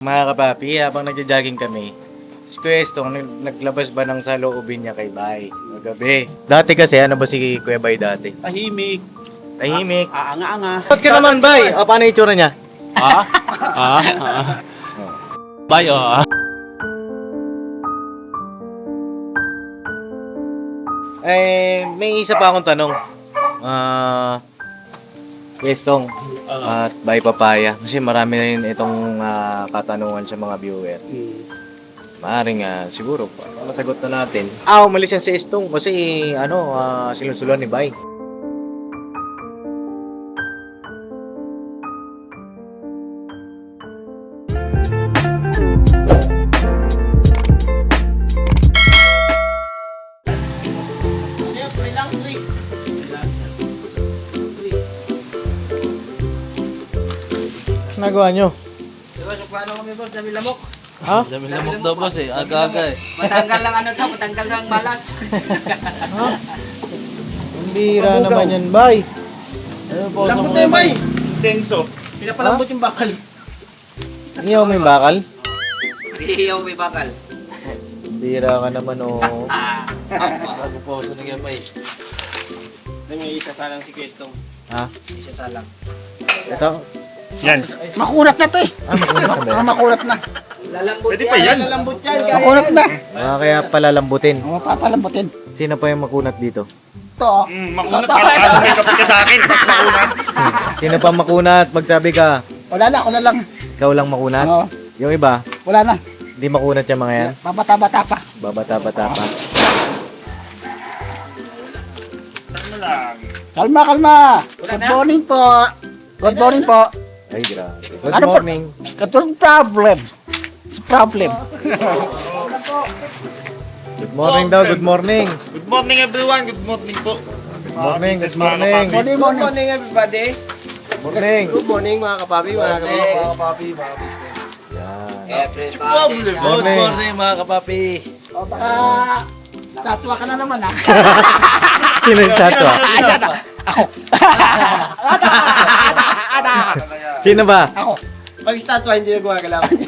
Mga kapapi, habang nagja-jogging kami, si Kuya Estong naglabas ba ng saloobin niya kay Bay magabi. Dati kasi, ano ba si Kuya Bay dati? Tahimik. Tahimik. Aanga-anga. Ba't ka naman, Bay? O, paano yung itsura niya? Bayo. May isa pa akong tanong. Kuya Estong, at Bay Papaya. Kasi marami na rin itong katanungan sa mga viewer. Maaring siguro masagot na natin. Umalis yan si Estong kasi sinusulan ni Bay. Nagawa nyo? Paano kami boss? Dami lamok. Ha? Dami lamok daw boss eh. Aga-aga eh. Matanggal lang ano to, matanggal lang malas. Ang bira naman yan, Bay. Ano po? Lambot na yung bay! Senso. Pinapalambot yung bakal. Iyaw mo yung bakal? Iyaw may bakal. Bira ka naman, oh. Bago po sa nagyamay. May isasalang si Kwestong. Ha? Isasalang. Ito? Yan. Makunat na to eh. Makunat na ba yan? Makunat na. Lalambot Pwede pa yan. Lalambot yan. Makunat na. Kaya palalambutin. Mapapalambutin. Sino pa yung makunat dito? Ito. Makunat ka may kapit ka sa akin. Makunat. Sino pa makunat? Magsabi ka. Wala na, ako na lang. Ikaw lang makunat? Oo. Yung iba, Wala na. hindi makunat yung mga yan? Babata-bata pa. Babata-bata pa. Ano lang. Kalma, kalma. Good morning po. Good morning po. Ay, grabe. Good Ano po? morning. Katulong problem. Problem. Good morning daw, good morning. Good morning everyone. Good morning po. Good morning, good morning. Good morning. everybody. Good morning. Good morning mga kapapi, mga kapapi, mga business. Yan. Everybody. Problem. Good Morning. morning mga kapapi. O baka taswa ka na naman ha. Sino yung statwa? Sino ba? Ako. Pag statwa, hindi na gumagalaw. Hindi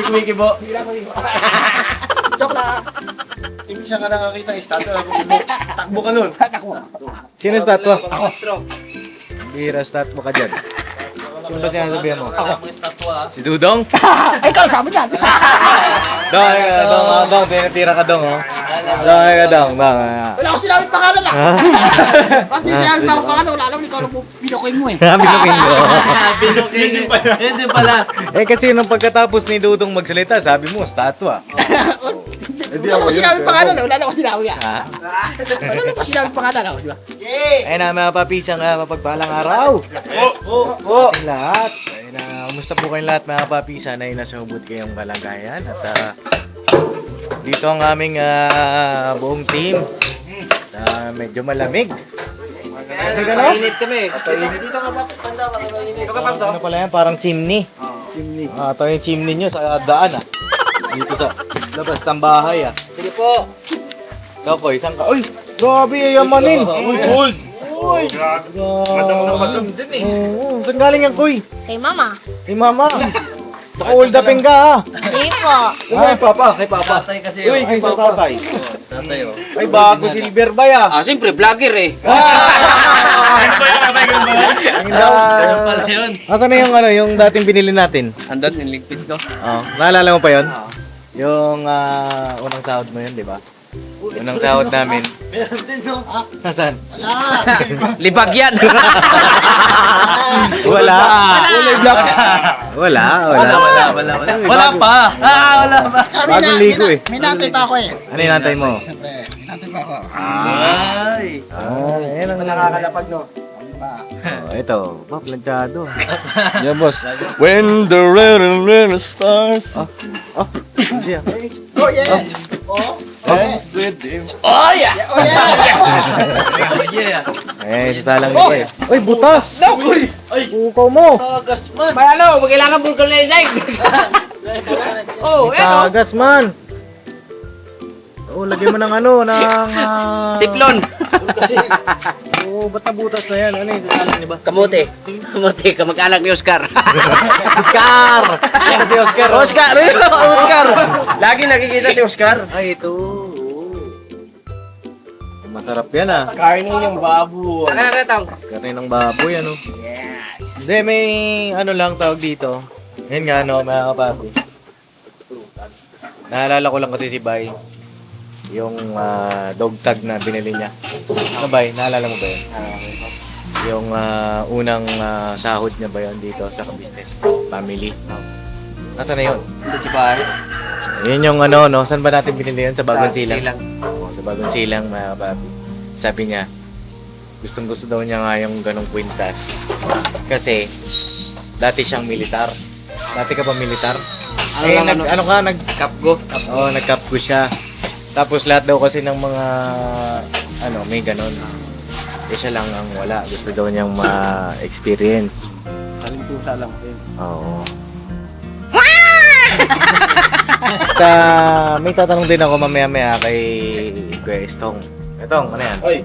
kumikibo. Joke lang. Hindi siya ka nakakita ng statwa na kumikibo. Takbo ka nun. Ako. Sino yung statwa? Ako. Stroke. Bira statwa ka dyan. Sino ba sinasabihan mo? Ako. Mga estatwa. Si Dudong? Ay, ikaw sabi dyan. Dong, tinatira ka dong, oh. Dong. Wala ko sinabing pangalan ah. Bakit di sinabing pangalan? Wala alam, ikaw lang binukoy mo eh. Binukin ko. Yun din pala. Kasi nung pagkatapos ni Dudong magsalita, sabi mo, statwa. Wala ko sinabing pangalan ah. Wala na ko sinabi ah. Ha? Wala na ko sinabing pangalan ah. Di ba? Ayun na, mga papisang mapagpalang araw. Oh. Ating lahat. Ayun na, kumusta po kayong lahat mga papi? Sana ay nasa hubot kayong kalagayan. At dito ang aming buong team. Medyo malamig. Mainit kami. Dito ka pa, Ano pala yan? Parang chimney. Ito yung chimney nyo sa daan Dito sa labas ng bahay Sige po. Ikaw ko, isang ka. Uy! Grabe, yamanin! Uy, cold. Uy! Madam na madam din eh. Oo, saan galing yan, Kuy? Kay mama. Kay mama. Baka hold upin ka, ha? Hindi po. Kay papa, kay papa. Tatay kasi Uy, yun. kay tatay. Tatay oh. Ay, bago silver ba ya? Siyempre, vlogger eh. Ano ba yung abay ko ba? Ang daw. Ganun pala yun. Asan na yung dating binili natin? Andun, niligpit ko. Naalala mo pa yun? Yung unang sahod mo yun, di ba? Unang sahod namin. Meron din no. Nasaan? Libag yan. Wala. Wala. Wala pa. Wala pa. Bagong ligo eh. May natay pa ako eh. Ano yung nantay mo? Siyempre, may natay pa ako. Ay. Ayun ang Nakakalapag no. Diba? Ito. Planchado. Yeah, boss. When the red stars Siya. Oh yeah! dance with him. Oh yeah! Yeah. Sasalang nito eh. Uy, butas! Ay. Ukaw mo! Tagas man. May ano, kailangan vulcanizing. Oh, eto. Tagas man! Oo, lagyan mo ng ano, ng... Tiplon. Oo, ba't nabutas na yan? Ano yung sasalan niya ba? Kamote. Kamote, kamag-anak ni Oscar. Oscar! Ayan si Oscar. Oscar! Oscar! Lagi nakikita si Oscar. Ay, ito. Masarap yan ah. Karne yung baboy. Saka na betang. Karne ng baboy, ano? Hindi, may ano lang tawag dito. Yan nga, no, mga kapapi. Naalala ko lang kasi si Bay. Yung dog tag na binili niya. Ano Bay? Naalala mo ba yun? Yung unang sahod niya ba yun dito sa business family? Nasaan na yun? Ito si Pai. Yun yung ano, no? Saan ba natin binili yun? Sa Bagong Silang? Silang. Oo, sa Bagong Silang, mga kapapi. Sabi niya, gustong gusto daw niya nga yung ganong kwintas. Kasi, dati siyang militar. Dati ka ba militar? Ano Eh, lang, ano ka, Kapgo. Oo, nag-capco siya. Tapos lahat daw kasi ng mga, ano, may ganon. Eh, siya lang ang wala. Gusto daw niyang ma-experience. Salimpusa lang. Oo. May tatanong din ako mamaya-maya kay Kuya Estong. Etong, ano yan? Oy.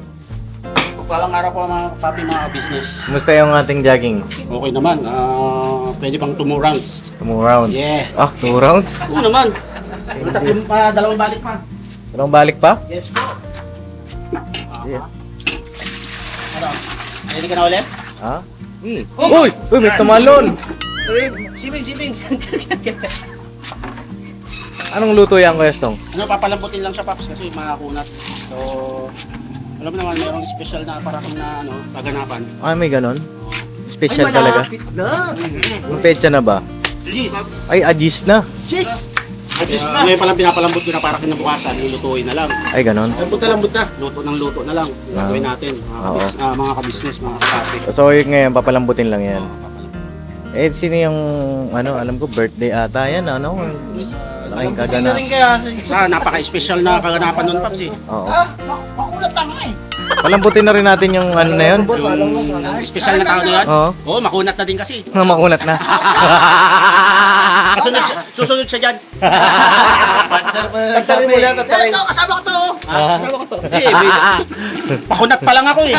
Palang araw po mga kapapi, mga business. Kumusta yung ating jogging? Okay naman. Pwede pang 2 more rounds. 2 more rounds? Yeah. Ah, 2 rounds? Oo naman. Dalawang balik pa. Anong balik pa? Yes po. Yeah. Ano? Ready ka na ulit? Ha? Uy! Uy, may tumalon! Sibing. Anong luto yan, Kuya Estong? Ano, papalambutin lang siya, Paps, kasi makakunat. So, alam mo naman, mayroong special na parating na kaganapan. Ah, may ganon? Special talaga? Ang petsa na ba? Yes. Ay, adis na. Yes. Ngayon palang pinapalambot ko na para kinabukasan, lulutuin na lang. Ay, ganon? Lambot na. Luto ng luto na lang. Gagawin natin, mga kabisnes, mga kapapi. So, yun ngayon, papalambutin lang yan. Eh, sino yung, ano, alam ko, birthday ata yan, ano? Laking kagana. Napaka-special na kaganapan nun, Paps, eh. Oo. Makulat na nga eh. Palambutin na rin natin yung ano na yun. Yung special na tao na yan? Oo. Oo, makunat na din kasi. Makunat na. Susunod siya dyan. Nagsabi mo lang. Ito, kasama ko to. Kasama ko to. Pakunat pa lang ako eh.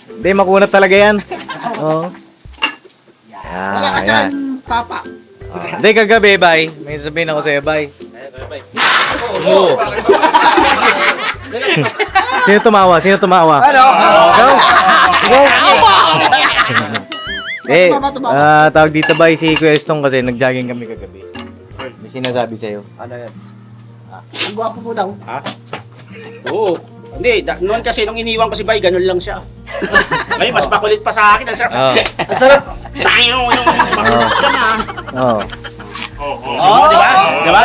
Hindi, makunat talaga yan. Oo. Wala ka Yan, dyan, yan. Papa. Hindi, kagabi, Bay. May sabihin ako sa'yo, Bay. Oo. Sino tumawa? Ano? Tawag dito, Bay, si Kuya Estong kasi nag-jogging kami kagabi. May sinasabi sa'yo. Ano yan? Ang gwapo mo daw. Ha? Oo. Hindi, noon kasi nung iniwan ko si Bay, ganun lang siya. Ngayon, mas makulit pa sa akin. Ang sarap. Oo. Ang sarap. Tayo yung makulit ka na. Oo. Oo, di ba? Di ba?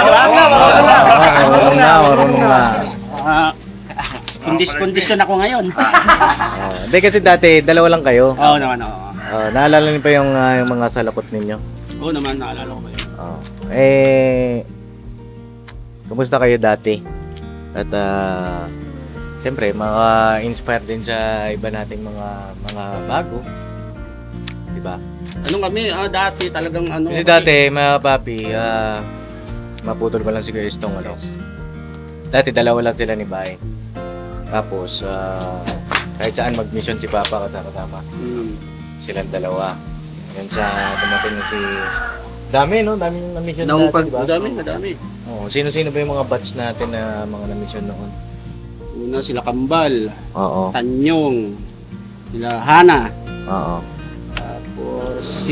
Marunong na. Kondisyon ako ngayon. Hindi kasi dati, dalawa lang kayo. Oo naman, oo. Naalala niyo pa yung mga salakot ninyo? Oo naman, naalala ko yun. Kumusta kayo dati? At siyempre, maka-inspire din sa iba nating mga bago. Diba? Anong kami, dati talagang ano. Kasi dati, mga papi, maputol ko lang si Kuya Estong, ano. Dati, dalawa lang sila ni Bay. Tapos, kahit saan mag-mission si Papa kasama. Silang dalawa. Hanggang sa dumating na si... Dami, no? Dami yung na-mission natin, diba? Madami. Oo. Sino-sino ba yung mga batch natin na mga na-mission noon? Una sila Kambal, Oo. Tanyong, sila Hana. Oo. Tapos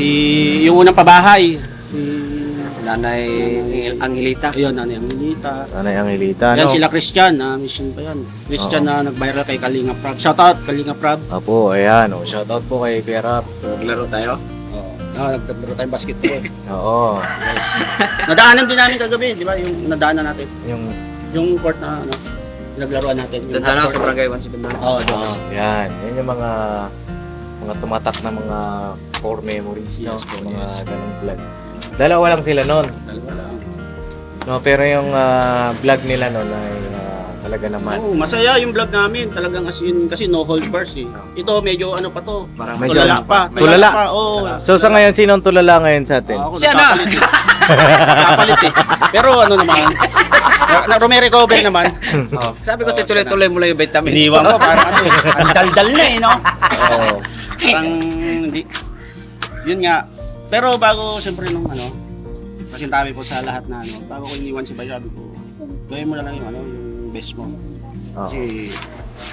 yung unang pabahay, si Nanay Angelita. ayun, Nanay Angelita. Nanay Angelita, Yan no? sila Christian, mission pa yan. Christian na nag-viral kay Kalinga Prab. Shoutout Kalinga Prab. Apo, ayan. Oh, shoutout po kay Kuya Rap. Naglaro tayo. Nagdadaro tayong basketball. Oo. Nadaanan din namin kagabi, di ba? Yung nadaanan natin. Yung Yung court na pinaglaro natin. Doon sana sa Barangay 179. Oo, doon. yan. Yan yung mga tumatak na mga core memories, no? Yes po, Yung mga yes. ganong vlog. Dalawa lang sila noon. Dalawa lang. No, pero yung vlog nila noon ay Talaga naman. Oo, masaya yung vlog namin. Talagang as in, kasi no hold bars eh. Ito, medyo ano pa to. Medyo Tulala pa. tulala. Pa, oo. So sa ngayon, sino ang tulala ngayon sa atin? Ako, nagkapalit eh. Nagkapalit eh. Pero ano naman, rume-recover naman. Sabi ko, tuloy-tuloy mo lang yung vitamin. Iniwan ko, parang ano eh. Ang daldal na eh, no? Oo. Parang, hindi. Yun nga. Pero bago, siyempre nung ano, kasi tabi po sa lahat na ano, bago ko iniwan si Bay, sabi ko, gawin mo na lang yung ano, yung best mo. Oo. Kasi,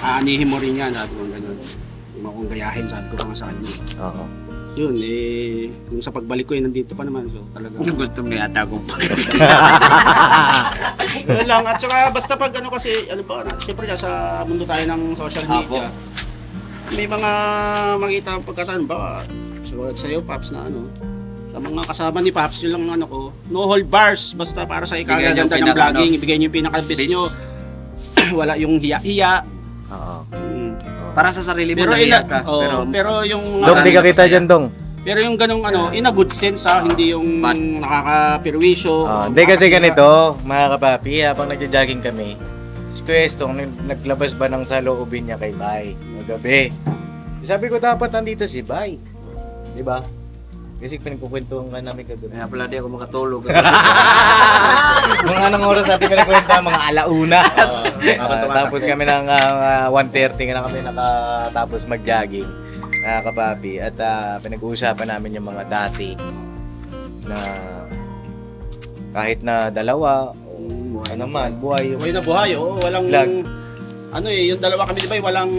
aanihin mo rin yan, sabi ko gano'n. Hindi mo akong gayahin, sabi ko pa nga sa kanya. Oo. Yun, eh, yung sa pagbalik ko, nandito pa naman. So, talaga. Gusto mo yata akong Yun lang. At saka, basta pag ano kasi, ano ba, siyempre nasa mundo tayo ng social media. May mga makita pagkataon ba, sulat sa'yo, Paps, na ano, sa mga kasama ni Paps, yun lang ano ko, no hold bars, basta para sa Bigay ikaganda yung ng vlogging, ibigay niyo yung pinaka-best Best. nyo. Wala yung hiya-hiya. Oo. Para sa sarili mo Pero, nahiya ka. pero yung Dong, di ka Marami kita masaya. dyan, Dong. Pero yung ganong ano, in a good sense ha, hindi yung Bad. nakakapirwisyo. Hindi kasi ganito, mga kapapi, habang nagja-jogging kami, si Kuya Estong naglabas ba ng saloobin niya kay Bay magabi. Sabi ko dapat nandito si Bay. Di ba? Kasi pinagkukwentuhan nga namin kagabi. Kaya pala di ako makatulog. Mga anong oras natin pinagkwentuhan, mga alauna. Tapos kami ng 1:30 na kami nakatapos mag-jogging. Mga kapapi. At pinag-uusapan namin yung mga dati na kahit na dalawa o ano man, buhay yung Buhay na buhay, walang Vlog. ano eh, yung dalawa kami di ba, walang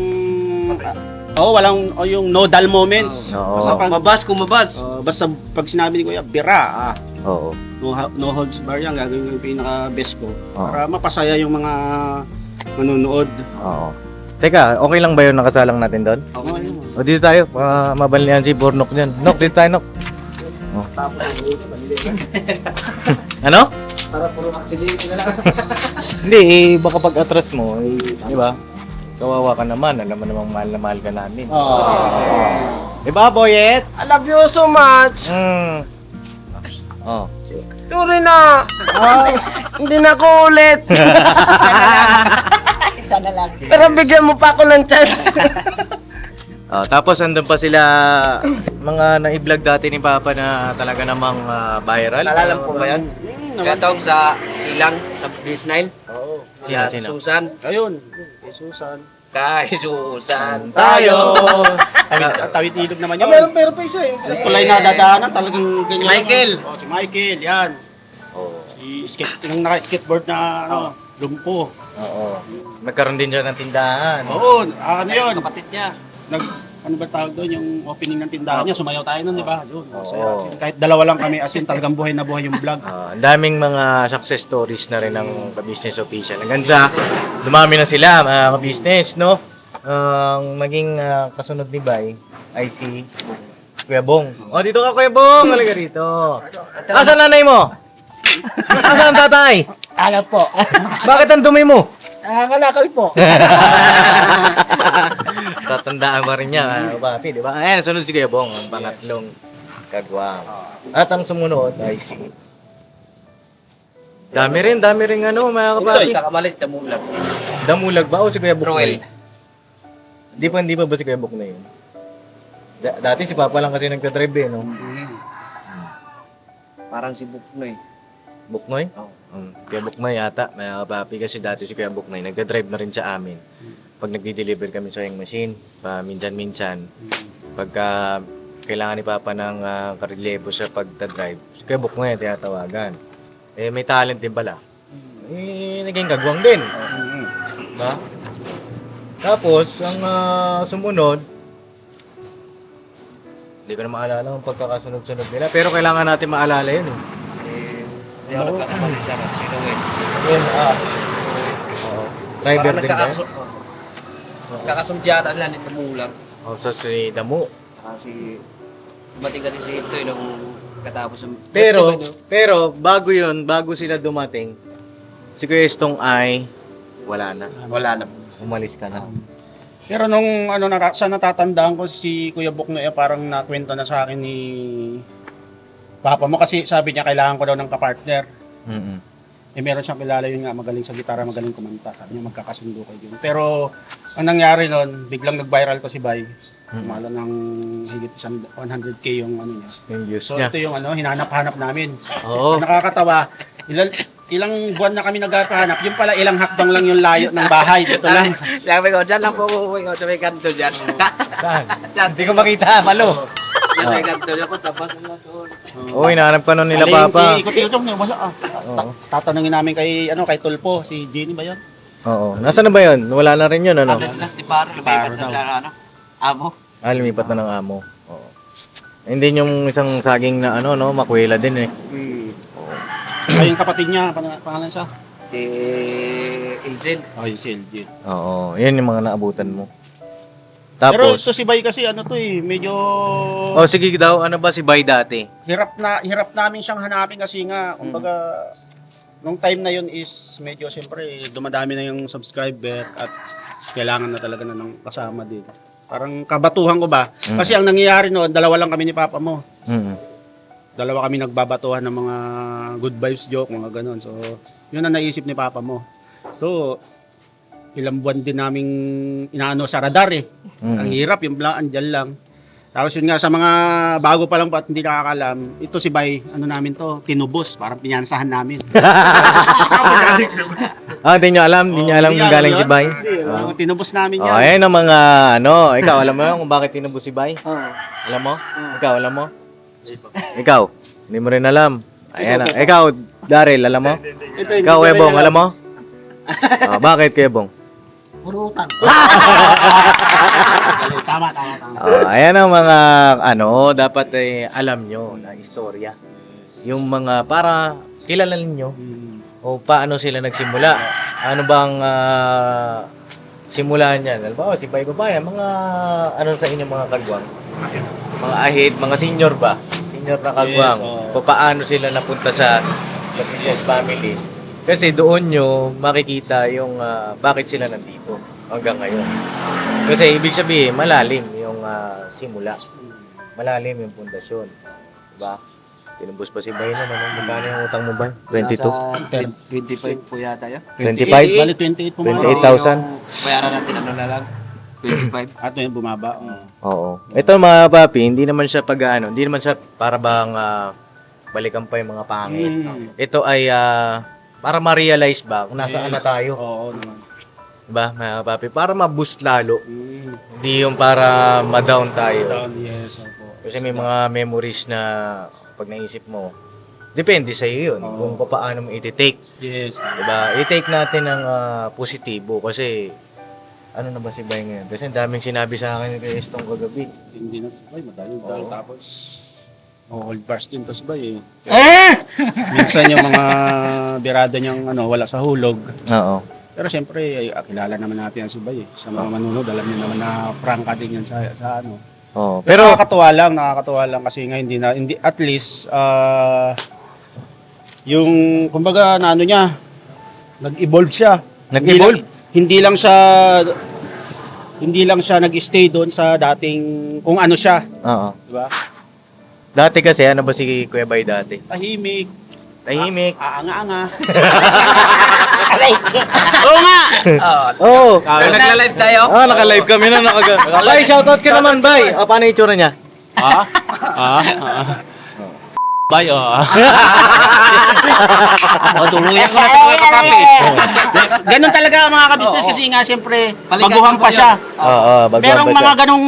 walang yung no dull moments. Oo. Basta pag Kumabas. basta pag sinabi ni Kuya, bira, Oo. no holds bar yan, gagawin ko yung pinaka-best ko. Oo. Para mapasaya yung mga manonood. Oo. Teka, okay lang ba yun nakasalang natin doon? Okay. O dito tayo, mabanlihan si Bornok dyan. Nok, dito tayo, Nok. Oh. Ano? Para puro aksidente na lang. Hindi, baka pag atras mo, di ba? Kawawa ka naman, alam mo namang mahal na mahal ka namin. Di ba, Boyet? I love you so much. Oh. Sorry na. Hindi na ako ulit. Sana lang. Pero bigyan mo pa ako ng chance. Tapos andun pa sila, mga na-vlog dati ni Papa na talaga namang viral. Naalala mo ba yan? Katawag sa Silang, sa Business 9. Oo. Kaya Sino? Susan. Ayun, kay Susan. Kay Susan. Tayo! Tawid ilog naman yun. Pero pa isa eh. Sa kulay na dadaanan, talagang ganyan. Si Michael. Oh, si Michael, yan. Yung naka-skateboard na ano, lumpo. Oo. Nagkaroon din siya ng tindahan. Oo, ano yun? Kapatid niya. Ano ba tawag doon, yung opening ng tindahan niya, sumayaw tayo nun, di ba? Doon, masaya. Oo. Kahit dalawa lang kami, as in talagang buhay na buhay yung vlog. Ang daming mga success stories na rin ng Ka-Business Official. Hanggang sa dumami na sila, mga ka-business, no? Ang maging kasunod ni Bay ay si Kuya Bong. Oh, dito ka, Kuya Bong! Halika rito. Asan nanay mo? Asan ang tatay? Ano po? Bakit ang dumi mo? Kalakal po. Tatandaan pa rin niya, papi, di ba? Ayan, sunod si Kuya Bong, ang pangatlong kagwang. At ang sumunod ay si... Dami rin ano, mga kapapi. Kakamalit, tamulag. Damulag ba o si Kuya Bok na Roel. yun? Di pa ba si Kuya Bok na yun? Dati si Papa lang kasi nagka-drive eh, no? Parang si Buknoy. Buknoy? Oo. Kuya Buknoy yata, mga kapapi, kasi dati si Kuya Buknoy, nagka-drive na rin sa amin. Pag nagdi-deliver kami sa yung machine, minsan-minsan, pagka kailangan ni Papa ng karelyebo sa pagdadrive, si Kuya Buknoy ang tinatawagan. Eh, may talent din pala. Naging kagwang din. Ba? Tapos, ang sumunod, hindi ko na maalala ang pagkakasunod-sunod nila, pero kailangan natin maalala yun eh. Hindi ako nagkakamalit siya. Si Noel. Yun, driver din ba? Kakasunod yata nila ni Tamulag. So si Damo. Kasi dumating kasi si Ito nung katapos ng... Pero bago yun, bago sila dumating, si Kuya Estong ay wala na. Wala na. Umalis ka na. Pero nung ano, sa natatandaan ko si Kuya Bok na parang nakwento na sa akin ni Papa mo kasi sabi niya kailangan ko daw ng kapartner. Mm-mm. meron siyang kilala yun nga, magaling sa gitara, magaling kumanta. Sabi niya magkakasundo kayo yun. Pero ang nangyari nun, biglang nag-viral ko si Bay. Umala ng higit isang 100k yung ano niya. Yung views So niya. ito yung ano, hinanap-hanap namin. Oo. Nakakatawa. Ilang buwan na kami naghahanap. Yung pala ilang hakbang lang yung layo ng bahay. Dito lang. Sabi ko, dyan lang po uuwi ko sa may kanto dyan. Saan? Hindi ko makita, malo. Dyan sa may kanto dyan ko, tapos na doon. Oo, hinahanap ka nun nila Papa. Ikot-ikot yung wala. Oo. Tatanungin namin kay Tulpo, si Jenny ba yun? Oo. Nasaan na ba yun? Wala na rin yun, ano? Last di paro, lumipat na sila, ano? Amo. Ah, lumipat na ng amo. Oo. Hindi yung isang saging na ano, no, makwela din eh. Ay, yung kapatid niya, pangalan siya? Si Iljen. Oh, yung si LG. Oo, yan yung mga naabutan mo. Pero Tapos, ito si Bay kasi medyo oh sige daw, ano ba si Bay dati? hirap namin siyang hanapin kasi nga, kumbaga, nung time na yun is medyo siyempre dumadami na yung subscriber at kailangan na talaga na ng kasama din. Parang kabatuhan ko ba? Kasi ang nangyayari noon, dalawa lang kami ni Papa mo. Dalawa kami nagbabatuhan ng mga good vibes joke, mga ganon. So, yun ang naisip ni Papa mo. So, ilang buwan din naming inaano sa radar eh. Ang hirap, yung andyan lang. Tapos yun nga, sa mga bago pa lang po at hindi nakakalam, ito si Bay, ano namin to, tinubos, parang pinyansahan namin. Ah, di nyo alam, di nyo alam kung galing si Bay. Tinubos namin Oh, yan. ayan ang mga ano, ikaw alam mo yun kung bakit tinubos si Bay? Alam mo? Ikaw alam mo? Ikaw, hindi mo rin alam. Ayan, ikaw, Daryl, alam mo? Ikaw, Ebong, alam mo? Ah, bakit kay Ebong? Puro utang. Tama. Ayan ang mga ano, dapat alam nyo na istorya. Yung mga para kilala ninyo o paano sila nagsimula. Ano bang simulan niyan? Halimbawa, si Bay Babaya, mga ano sa inyo mga kagwang? Mga ahid, mga senior ba? Senior na kagwang. Yes, Paano sila napunta sa Casillas family? Kasi doon nyo makikita yung bakit sila nandito hanggang ngayon. Kasi ibig sabihin, malalim yung simula. Malalim yung pundasyon. Diba? Tinubos pa si Bay naman. Magkano yung utang mo ba? 22? Nasa 25 po yata yun. 25? Bali 28 po. 28,000? Bayaran natin ano na lang. 25. At yun, bumaba. Oo. Ito mga papi, hindi naman siya hindi naman siya para bang balikan pa yung mga pangit. Ito ay para ma-realize ba kung nasaan na tayo. Oo naman. Diba mga papi? Para ma-boost lalo. Hindi yung para ma-down tayo. Yes. Opo. Kasi may mga memories na pag naisip mo, depende sa iyo yun. Kung paano mo i-take. Yes. Diba? I-take natin ng positibo kasi ano na ba si Bay ngayon? Kasi ang daming sinabi sa akin kay Estong kagabi. Hindi na. Ay, madaling dal. Tapos, old bars din to si Bay eh. Minsan yung mga birada niyang wala sa hulog. Oo. Pero siyempre, kilala naman natin yan si Bay eh. Sa mga manunod, alam niyo naman na prangka din yan sa ano. Oo. Pero Pero nakakatuwa lang kasi nga hindi at least yung kumbaga na ano niya nag-evolve siya. Nag-evolve? Hindi lang siya nag-stay doon sa dating kung ano siya, oo. di ba? Dati kasi ano ba si Kuya Bay dati? Tahimik, Tahimik. aanga-anga. Oo nga! Oo. Nagla-live tayo? Naka-live kami na Bay, shoutout ka naman, Bay. Paano yung itsura niya? Bye, Tuluyan ko na ito mga kape. Ganun talaga mga ka-business kasi nga siyempre Balikan baguhan ko pa ba siya. Oo, bago Merong mga ganong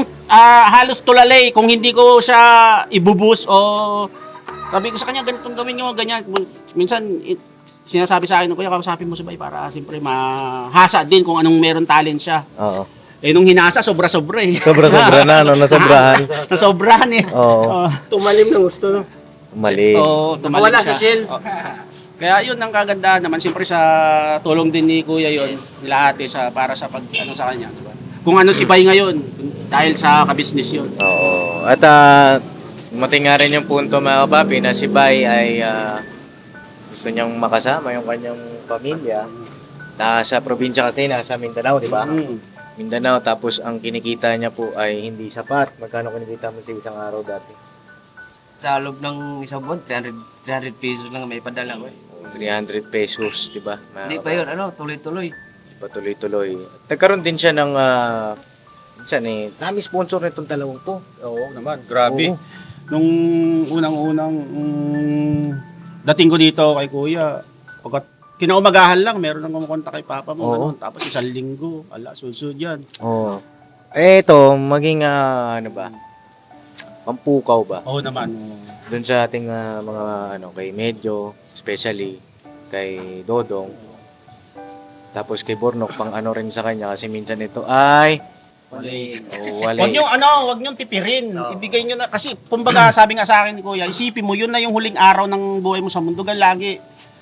halos tulalay kung hindi ko siya ibubus o sabi ko sa kanya ganitong gawin nyo, ganyan. Minsan sinasabi sa akin, kuya, kausapin mo si Bay para siyempre mahasa din kung anong meron talent siya. Oo. Eh nung hinasa, sobra-sobra eh. Sobra-sobra na, no? Nasobrahan. Nasobrahan eh. Oo. Tumalim na gusto, no? Mali. Oo, tumalim Wala siya. sa shell. Kaya yun ang kagandahan naman, siyempre sa tulong din ni Kuya yun, nila ate para sa pag sa kanya, di ba? Kung ano si Bay ngayon, dahil sa ka-business yun. Oo. At dumating nga rin yung punto mga kapapi na si Bay ay gusto niyang makasama yung kanyang pamilya. Nasa probinsya kasi, nasa Mindanao, di ba? Mindanao, tapos ang kinikita niya po ay hindi sapat. Magkano kinikita mo sa isang araw dati? Sa loob ng isang buwan, 300 pesos lang may padala ko eh. 300 pesos, di ba? Hindi pa yun, tuloy-tuloy. Patuloy-tuloy. Nagkaroon din siya ng, minsan nami sponsor nitong dalawang to. Oo naman, grabe. Oo. Nung unang-unang dating ko dito kay Kuya, pagkat kinaumagahan lang, meron nang kumukonta kay Papa mo. Oo. Ano, tapos isang linggo, sunod yan. Oo. Ito, maging, ano ba? Pampukaw ba? Oo naman. Doon sa ating mga, kay Medyo, especially kay Dodong. Tapos kay Bornok, pang ano rin sa kanya kasi minsan ito ay wala. Wag niyo tipirin. Ibigay niyo na kasi kumbaga sabi nga sa akin ni Kuya, isipin mo yun na yung huling araw ng buhay mo sa mundo gan lagi.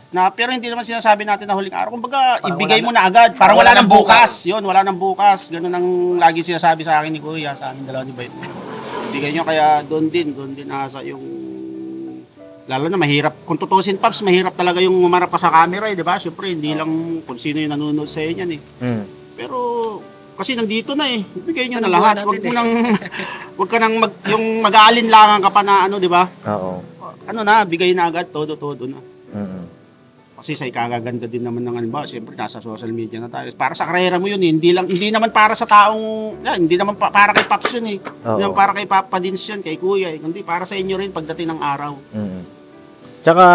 Na pero hindi naman sinasabi natin na huling araw. Kumbaga ibigay mo na agad para wala nang bukas. Yun, wala nang bukas. Ganun ang lagi sinasabi sa akin ni Kuya, sa amin dalawa ni Bay. Ibigay niyo kaya doon din asa yung lalo na mahirap. Kung tutusin Paps, mahirap talaga yung umarap ka sa camera, di ba? Syempre hindi lang kung sino yung nanonood sa inyo Pero kasi nandito na ibigay niyo na lahat. Wag mo nang wag ka nang yung mag-aalinlangan ka pa na di ba? Oo. Bigay na agad todo na. Mm. Kasi sa ikagaganda din naman ng siyempre nasa social media na tayo. Para sa karera mo yun, hindi naman para sa taong, hindi naman para kay Paps yun Oo. Hindi naman para kay Papa Dins yun, kay Kuya Kundi para sa inyo rin pagdating ng araw. Mm. Tsaka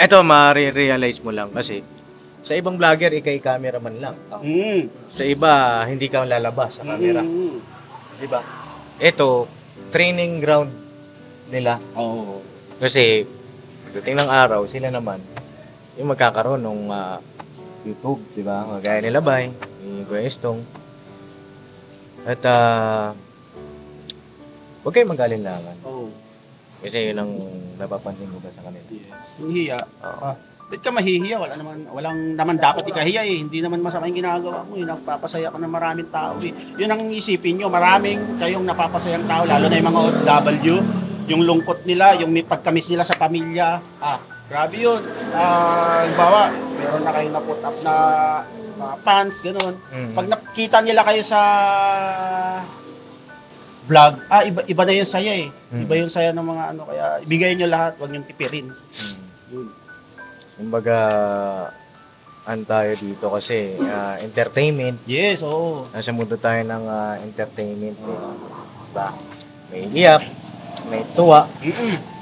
ito ma-realize mo lang kasi sa ibang vlogger ikay cameraman lang. Sa iba hindi ka lalabas sa camera. Di ba? Ito training ground nila. Oo. Kasi pagdating ng araw sila naman yung magkakaroon ng YouTube, di ba? Magaya nila Bay, ni Kuya Estong. At huwag kayong mag-alinlangan. Oo. Kasi yun ang napapansin mo ba sa kanila. Yes. Yung hiya. Oo. Ba't ka mahihiya? Walang naman dapat ikahiya Hindi naman masama yung ginagawa mo Nagpapasaya ka ng maraming tao Yun ang isipin nyo. Maraming kayong napapasayang tao, lalo na yung mga OFW. Yung lungkot nila, yung may pagkamis nila sa pamilya. Grabe yun. Halimbawa, meron na kayong na-put up na mga fans, gano'n. Pag nakita nila kayo sa vlog, iba na yung saya Iba yung saya ng mga kaya ibigay nyo lahat, huwag nyo tipirin. Yun. Kumbaga, tayo dito kasi entertainment. Yes, oo. Nasa mundo tayo ng entertainment. Diba? May iyak, may tuwa.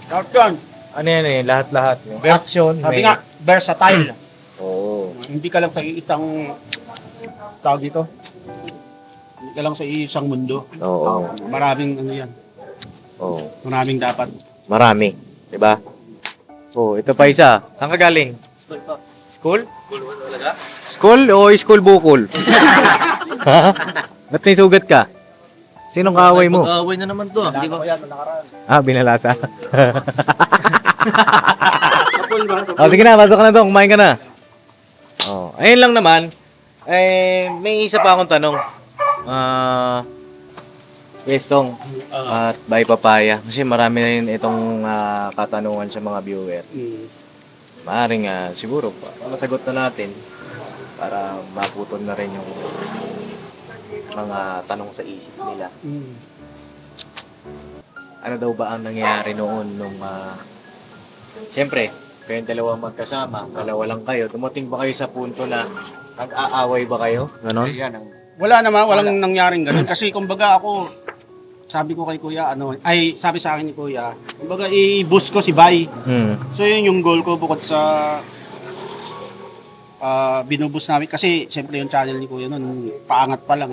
Lahat yan. Ano yan lahat-lahat. May action, Sabi may... nga, versatile. Oo. Hindi ka lang sa isang tawag dito. Hindi ka lang sa isang mundo. Oo. Maraming yan. Oo. Maraming dapat. Marami. Diba? Oh, ito pa isa. Saan ka galing? School? School o school bukol? Ha? Ba't may sugat ka? Sinong kaaway mo? Mag-away na naman to. Di ba? Binalasa. Sige na, pasok ka na to. Kumain ka na. Ayun lang naman. May isa pa akong tanong. Yes, Tong. At by papaya. Kasi marami rin itong katanungan sa mga viewer. Maaring siguro masagot na natin para maputol na rin yung mga tanong sa isip nila. Ano daw ba ang nangyayari noon nung siyempre, kayong dalawa magkasama, dalawa lang kayo. Dumating ba kayo sa punto na nag-aaway ba kayo? Ganon? Wala naman, walang nangyaring ganun. Kasi kumbaga ako, sabi ko kay Kuya, sabi sa akin ni Kuya, kumbaga i-boost ko si Bay. So yun yung goal ko bukod sa binuboost namin. Kasi siyempre yung channel ni Kuya noon, paangat pa lang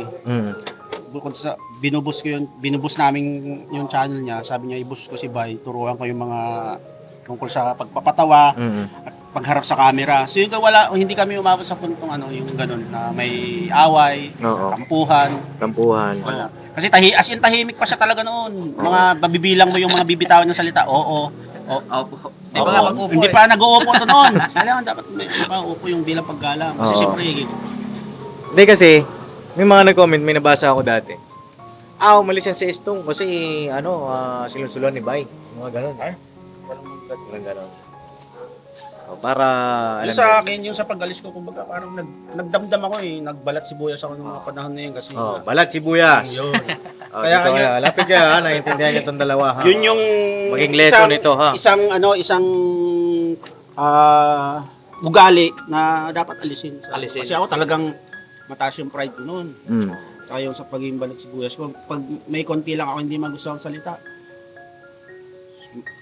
Bukod sa binuboost namin yung channel niya, sabi niya i-boost ko si Bay, turuan ko yung mga tungkol sa pagpapatawa at pagharap sa camera. So yun, hindi kami umabot sa puntong yung ganun na may away, Oo. kampuhan. Wala. Kasi as in tahimik pa siya talaga noon. Mga babibilang mo yung mga bibitawan ng salita. Oo. Opo. Di ba nga mag-upo Hindi pa nag-uupo to noon. Kailangan dapat may uupo yung bilang paggalang. Kasi Oo. siyempre, Hindi kasi, may mga nag-comment, may nabasa ako dati. Umalis yan sa Estong kasi sinusulan ni Bay. Mga ganon. Walang ganon. Para, yung sa akin, yung sa pag-alis ko, kumbaga parang nagdamdam ako nagbalat sibuyas ako ng mga panahon na yun kasi. balat sibuyas. Yun. Kaya lapit ka naiintindihan niyo itong dalawa ha. Yun yung Maging lesson ito, ha? Isang ugali na dapat alisin. Alisin. Kasi ako talagang mataas yung pride ko noon. Mm. Saka yung sa pagiging balik sibuyas ko, pag may konti lang ako hindi magustuhan salita,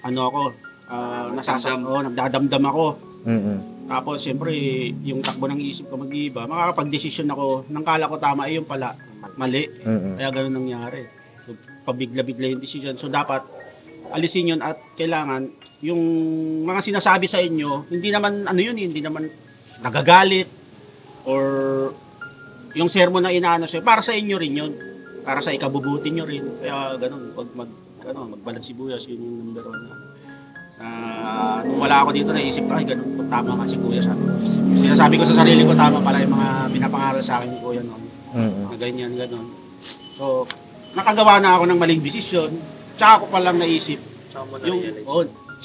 nagdadamdam ako. Mm. Tapos siyempre, yung takbo ng isip ko mag-iiba, makakapag-desisyon ako, nang kala ko tama, yung pala, mali. Mm. Kaya ganun nangyari. So, pabigla-bigla yung decision. So, dapat alisin yun at kailangan yung mga sinasabi sa inyo, hindi naman, hindi naman nagagalit or yung sermon na inaano sa'yo, para sa inyo rin yun. Para sa ikabubuti nyo rin. Kaya ganun, pag magbalag sibuyas, yun yung number 1 nung wala ako dito, naisip ko, ay ganun, kung tama nga si Kuya. Sinasabi ko sa sarili ko, tama pala yung mga pinapangaral sa akin ni Kuya noon. Na ganyan, ganun. So, nakagawa na ako ng maling desisyon, tsaka ko palang naisip,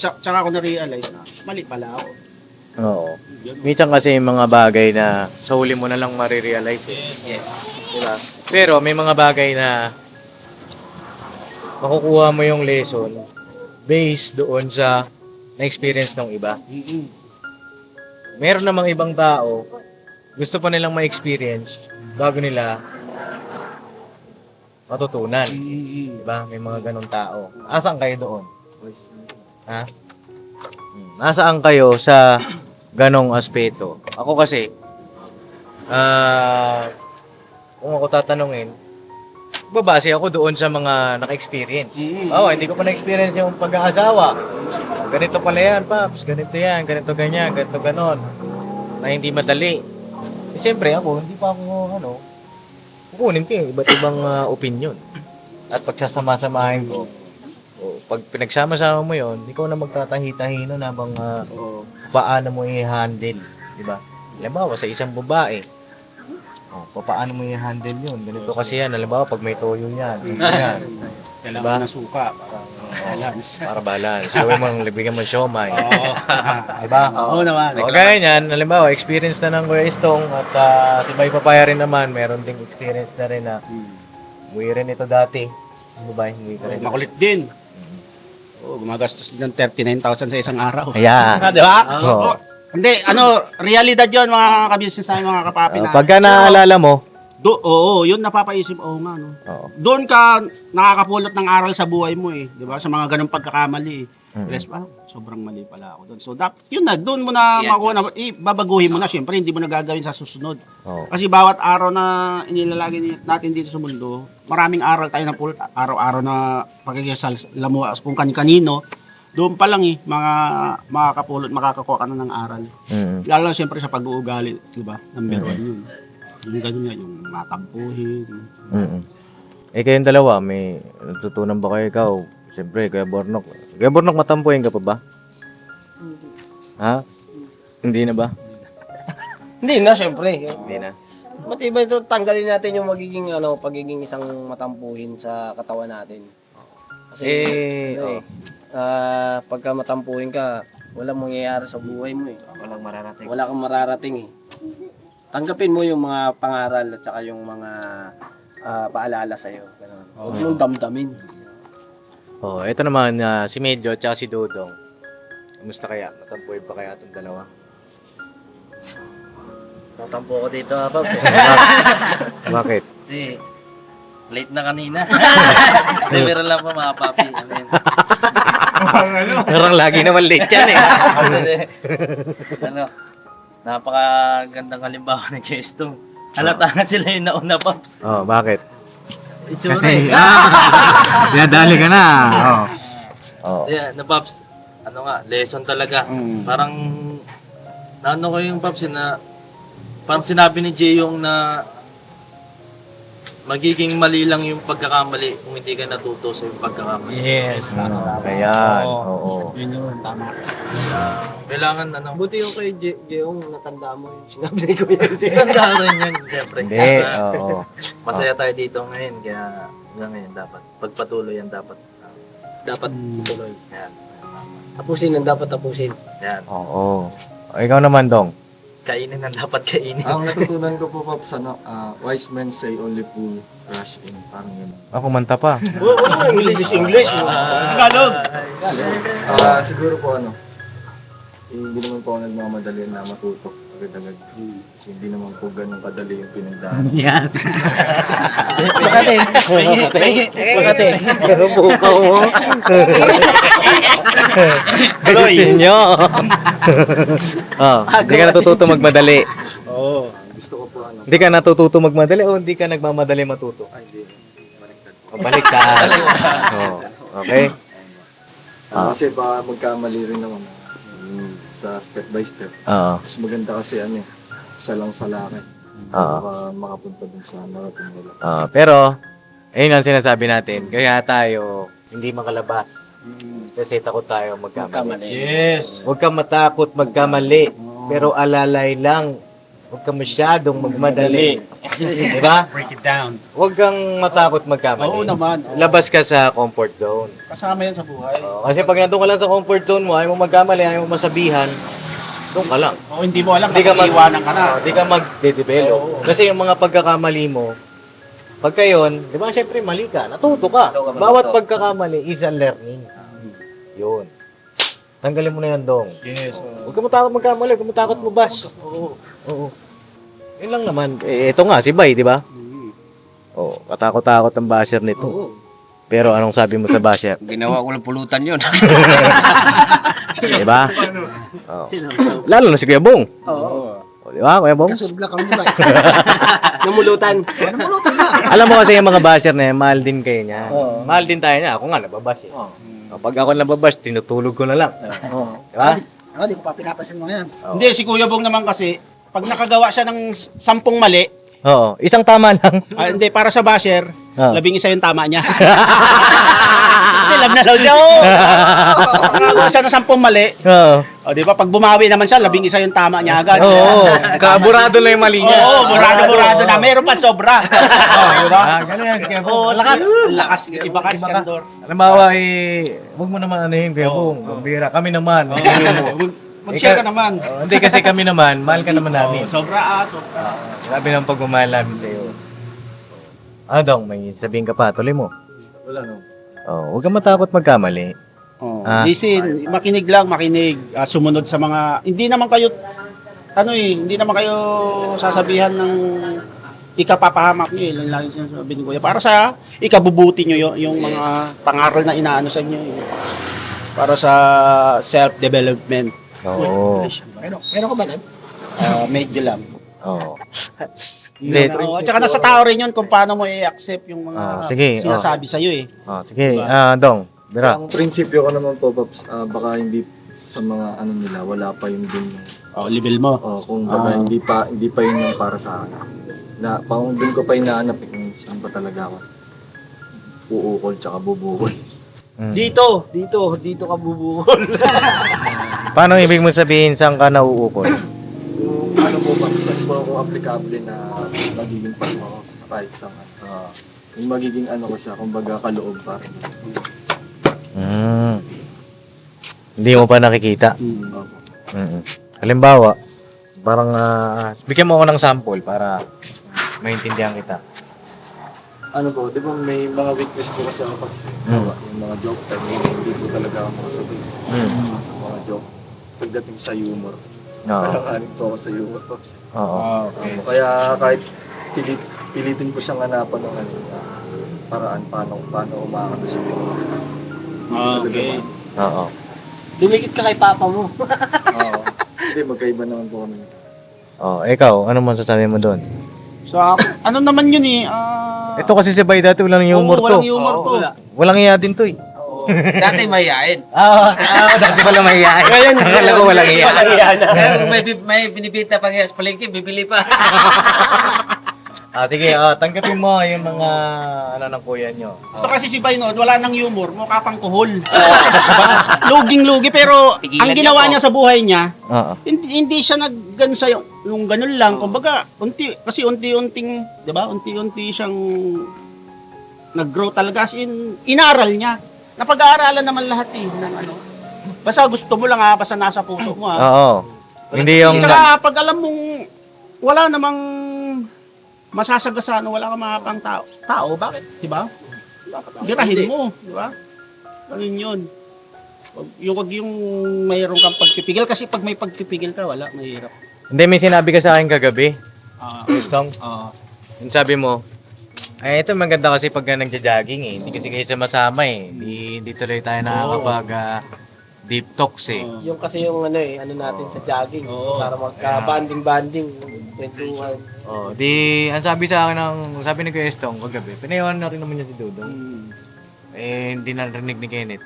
tsaka ako na-realize na mali pala ako. Oo. Ganun. Minsan kasi yung mga bagay na sa huli mo na lang marirealize. Yes. Diba? Pero may mga bagay na makukuha mo yung lesson based doon sa na-experience ng iba. Meron namang ibang tao, gusto pa nilang ma-experience bago nila matutunan. Diba? May mga ganong tao. Asaan kayo doon? Ha? Nasaan kayo sa ganong aspeto? Ako kasi, kung ako tatanungin, babase ako doon sa mga naka-experience. Hindi ko pa na-experience yung pag-aasawa. Ganito pala yan, Paps. Ganito yan, ganito ganyan, ganito ganon. Na hindi madali. Siyempre ako, hindi pa ako, kukunin ko yung iba't ibang opinion. At pagsasama-samahin ko, pag pinagsama-sama mo yon, ikaw na magtatahi-tahino na bang paano mo i-handle, di ba? Halimbawa, sa isang babae, paano mo i-handle yun? Ganito kasi yan, halimbawa, pag may toyo yan, yan. Kailangan ng suka para balance. Para balance. Gawin mong bigyan mo siomay. Diba? Oo naman. O kaya niyan, halimbawa, experience na ng Kuya Istong at si Bay Papaya rin naman, meron ding experience na rin na umuwi rin ito dati. Ano ba? Umuwi ka rin. Makulit din. Gumagastos din ng 39,000 sa isang araw. Ayan. Di ba? Oo. Hindi, realidad yon mga kabusiness namin, mga kapapi na. Pagka naaalala mo, Yun napapaisip, nga, no. oo. Doon ka nakakapulot ng aral sa buhay mo eh, 'di ba? Sa mga ganung pagkakamali. Sobrang mali pala ako doon. So yun na, doon mo na makuha na babaguhin mo na, syempre hindi mo na gagawin sa susunod. Oo. Kasi bawat araw na inilalagay natin dito sa mundo, maraming aral tayo na pulot, araw-araw na pagkikisalamu kung kanino. Doon pa lang makakakuha ka na ng aral. Lalo na syempre sa pag-uugali, 'di ba? Number 1 yun. Yung ganun nga, yung matampuhin. Kayong dalawa, may natutunan ba kayo ikaw? Siyempre, Kuya Bornok. Kuya Bornok, matampuhin ka pa ba? Ha? Hindi na ba? Hindi na, syempre. Hindi na. Matibay ito, tanggalin natin yung pagiging isang matampuhin sa katawan natin. Kasi, pagka matampuhin ka, walang mangyayari sa buhay mo eh. Walang mararating. Wala kang mararating eh. Tanggapin mo yung mga pangaral at saka yung mga paalala sa'yo. Huwag mong damdamin. Ito naman, si Medyo at si Dodong. Kumusta kaya? Matampuhin pa kaya itong dalawa? Tatampo ko dito, Paps. Bakit? Kasi, late na kanina. Hindi, meron lang po mga papi. Parang lagi naman late yan eh. Napakagandang halimbawa ng Kestong. Halata na sila yung nauna, Paps. Bakit? Itsura Kasi, dinadali ka na. Paps, lesson talaga. Parang, ko yung Paps parang sinabi ni Jay yung na magiging mali lang yung pagkakamali kung hindi ka natuto sa yung pagkakamali. Yes, Ayan, oo. Yun yun, tama. Kailangan Buti yung kay Jeong natanda mo yung sinabi ni Kuya. Tanda rin yun, siyempre. Hindi, oo. Masaya tayo dito ngayon, kaya ngayon dapat. Pagpatuloy yan dapat. Dapat ituloy. Yan. Tapusin ang dapat tapusin. Yan. Oo. Ikaw naman, Dong. Kainin ang dapat kainin. Ang natutunan ko po, Pops, wise men say only fool rush in. Parang yun. Ako manta pa. English is English. Tagalog! Siguro po hindi naman po ako nagmamadali na matuto agad-agad. Kasi hindi naman po ganun kadali yung pinagdaan. Yan. Makati. Makati. Pero bukaw mo. Ayusin nyo. Hindi ka natututo magmadali. Oo. Gusto ko po Hindi ka natututo magmadali o hindi ka nagmamadali matuto? Ay, hindi. Baliktad. Balik ka. Okay? Kasi baka magkamali rin naman sa step by step. Oo. Mas maganda kasi isa lang sa laki. Oo. Para makapunta dun sa marathon nila. Pero, ayun ang sinasabi natin. Kaya tayo hindi makalabas. Kasi takot tayo magkamali. Yes. Huwag kang matakot magkamali. Pero alalay lang. Huwag kang masyadong magmadali. Diba? Break it down. Huwag kang matakot magkamali. Oo naman. Oo. Labas ka sa comfort zone. Kasama yan sa buhay. Kasi pag nandun ka lang sa comfort zone mo, ayaw mo magkamali, ayaw mo masabihan, doon ka lang. Oo, hindi mo alam. Hindi ka iwanan ka na. Hindi ka mag-develop. Kasi yung mga pagkakamali mo, pagka yun, di ba, syempre mali ka, natuto ka. Bawat pagkakamali is a learning. Yun. Tanggalin mo na yan, Dong. Yes. Huwag ka matakot magkamali, huwag ka matakot mabash. Oo. Yun lang naman. Ito nga, si Bay, di ba? Oo, katakot-takot ang basher nito. Pero anong sabi mo sa basher? Ginawa ko lang pulutan yun. Di ba? Oo. Lalo na si Kuya Bong. Oo. O, di ba, Kuya Bong? Kasulbla kami ba? Namulutan. Alam mo kasi yung mga basher na yan, mahal din kayo niya. Oo. Mahal din tayo niya. Ako nga, nababash eh. Kapag ako nababash, tinutulog ko na lang. Di ba? Ako, di ko pa pinapansin mo yan. Oo. Hindi, si Kuya Bong naman kasi, pag nakagawa siya ng 10 mali, Oo. Isang tama lang. hindi, para sa basher, Ah. 11 yung tama niya. Kasi love na daw siya, oh. Nakagawa siya ng 10 mali, Oo. o di ba, pag bumawi naman siya, 11 yung tama niya agad. Oo. Kaburado lang yung mali niya. Oo, burado na. Meron pa sobra. Di ba? Ganun yan, Kuya Bong. Oo, lakas. Lakas. Iba ka, Iskandor. Halimbawa, huwag mo naman anuhin, Kuya Bong. Bira. Kami naman. Mag-share ka naman. Hindi kasi kami naman, mahal ka naman namin. Sobra. Grabe ng pagmamahal namin sa iyo. Dong, may sabihin ka pa, tuloy mo. Wala no. Huwag kang matakot magkamali. Ah. Listen, makinig lang, sumunod sa mga, hindi naman kayo sasabihan ng ikapapahamak nyo, yun lang yung sinasabi ni Kuya. Para sa ikabubuti nyo yung mga pangaral na inaano sa inyo. Para sa self-development. Oo. Meron ko ba nun? Medyo lang. Oo. Hindi. At saka nasa tao rin yun kung paano mo i-accept yung mga sige, sinasabi sa'yo eh. Sige, Dong. Bira. Ang prinsipyo ko naman po, Pops, baka hindi sa mga nila, wala pa yun din. Level mo. Kung baka hindi pa yun yung para sa akin. Kung doon ko pa inaanap kung saan ba talaga ako uukol tsaka bubukol. Dito ka bubukol. Paano ibig mo sabihin saan ka nauukol? Kung ano po ba, saan po ako aplikable na magiging pasma ko sa kahit saan. Yung magiging ko siya, kumbaga kaloob pa rin. Hindi mo pa nakikita. Halimbawa, parang bigyan mo ako ng sample para maintindihan kita. Ano po, di ba may mga weakness po kasi ako pag yung mga joke time, hindi po talaga ako makasabi. Mga joke. Pagdating sa humor. Alang-aling po ako sa humor, Pops. Oo. Kaya kahit pilitin ko siyang hanapan ng paraan paano umakano siya. Okay. Oo. Dumikit ka kay papa mo. Hindi, magkaiba naman po kami. Ikaw, ano man sasabihin mo doon? So, ano naman yun eh. Ito kasi si Bay dati walang humor to. Walang humor to. Walang iya din to eh. Dati mahihain. Dati pala mahihain. Ngayon, akala ko walang iya. Kaya kung may binibita pang sa palengke, bibili pa. Sige, tanggapin mo yung mga ng kuya nyo. Ito kasi si Baynod, wala nang humor, mukha pang kuhol. Luging-lugi, pero Pigilan ang ginawa niya niya sa buhay niya, Oo. hindi siya naggansa yung ganun lang. Kumbaga, unti-unting, di ba? Unti-unti siyang nag-grow talaga. As in, inaral niya. Napag-aaralan naman lahat eh. Ng ano. Basta gusto mo lang basta nasa puso mo Oo. Hindi yung... Tsaka pag alam mong wala namang masasagasaan, wala kang mga pang tao, bakit? Di ba? Birahin mo, di ba? Ganun yun. Wag yung mayroon kang pagpipigil kasi pag may pagpipigil ka, wala, mahirap. Hindi, may sinabi ka sa akin kagabi. Estong, Ah, yung sabi mo, ay ito maganda kasi pag nagja-jogging eh. Hindi kasi kayo sumasama eh. Hindi tuloy tayo nakakapag deep talks eh. Yung kasi yung ano natin sa jogging para Ah. magka-banding-banding, kwentuhan. Oh, di ang sabi sa akin sabi ni Kuya Estong kagabi, pinayawan na rin naman niya si Dudong. Eh hindi narinig ni Kenneth.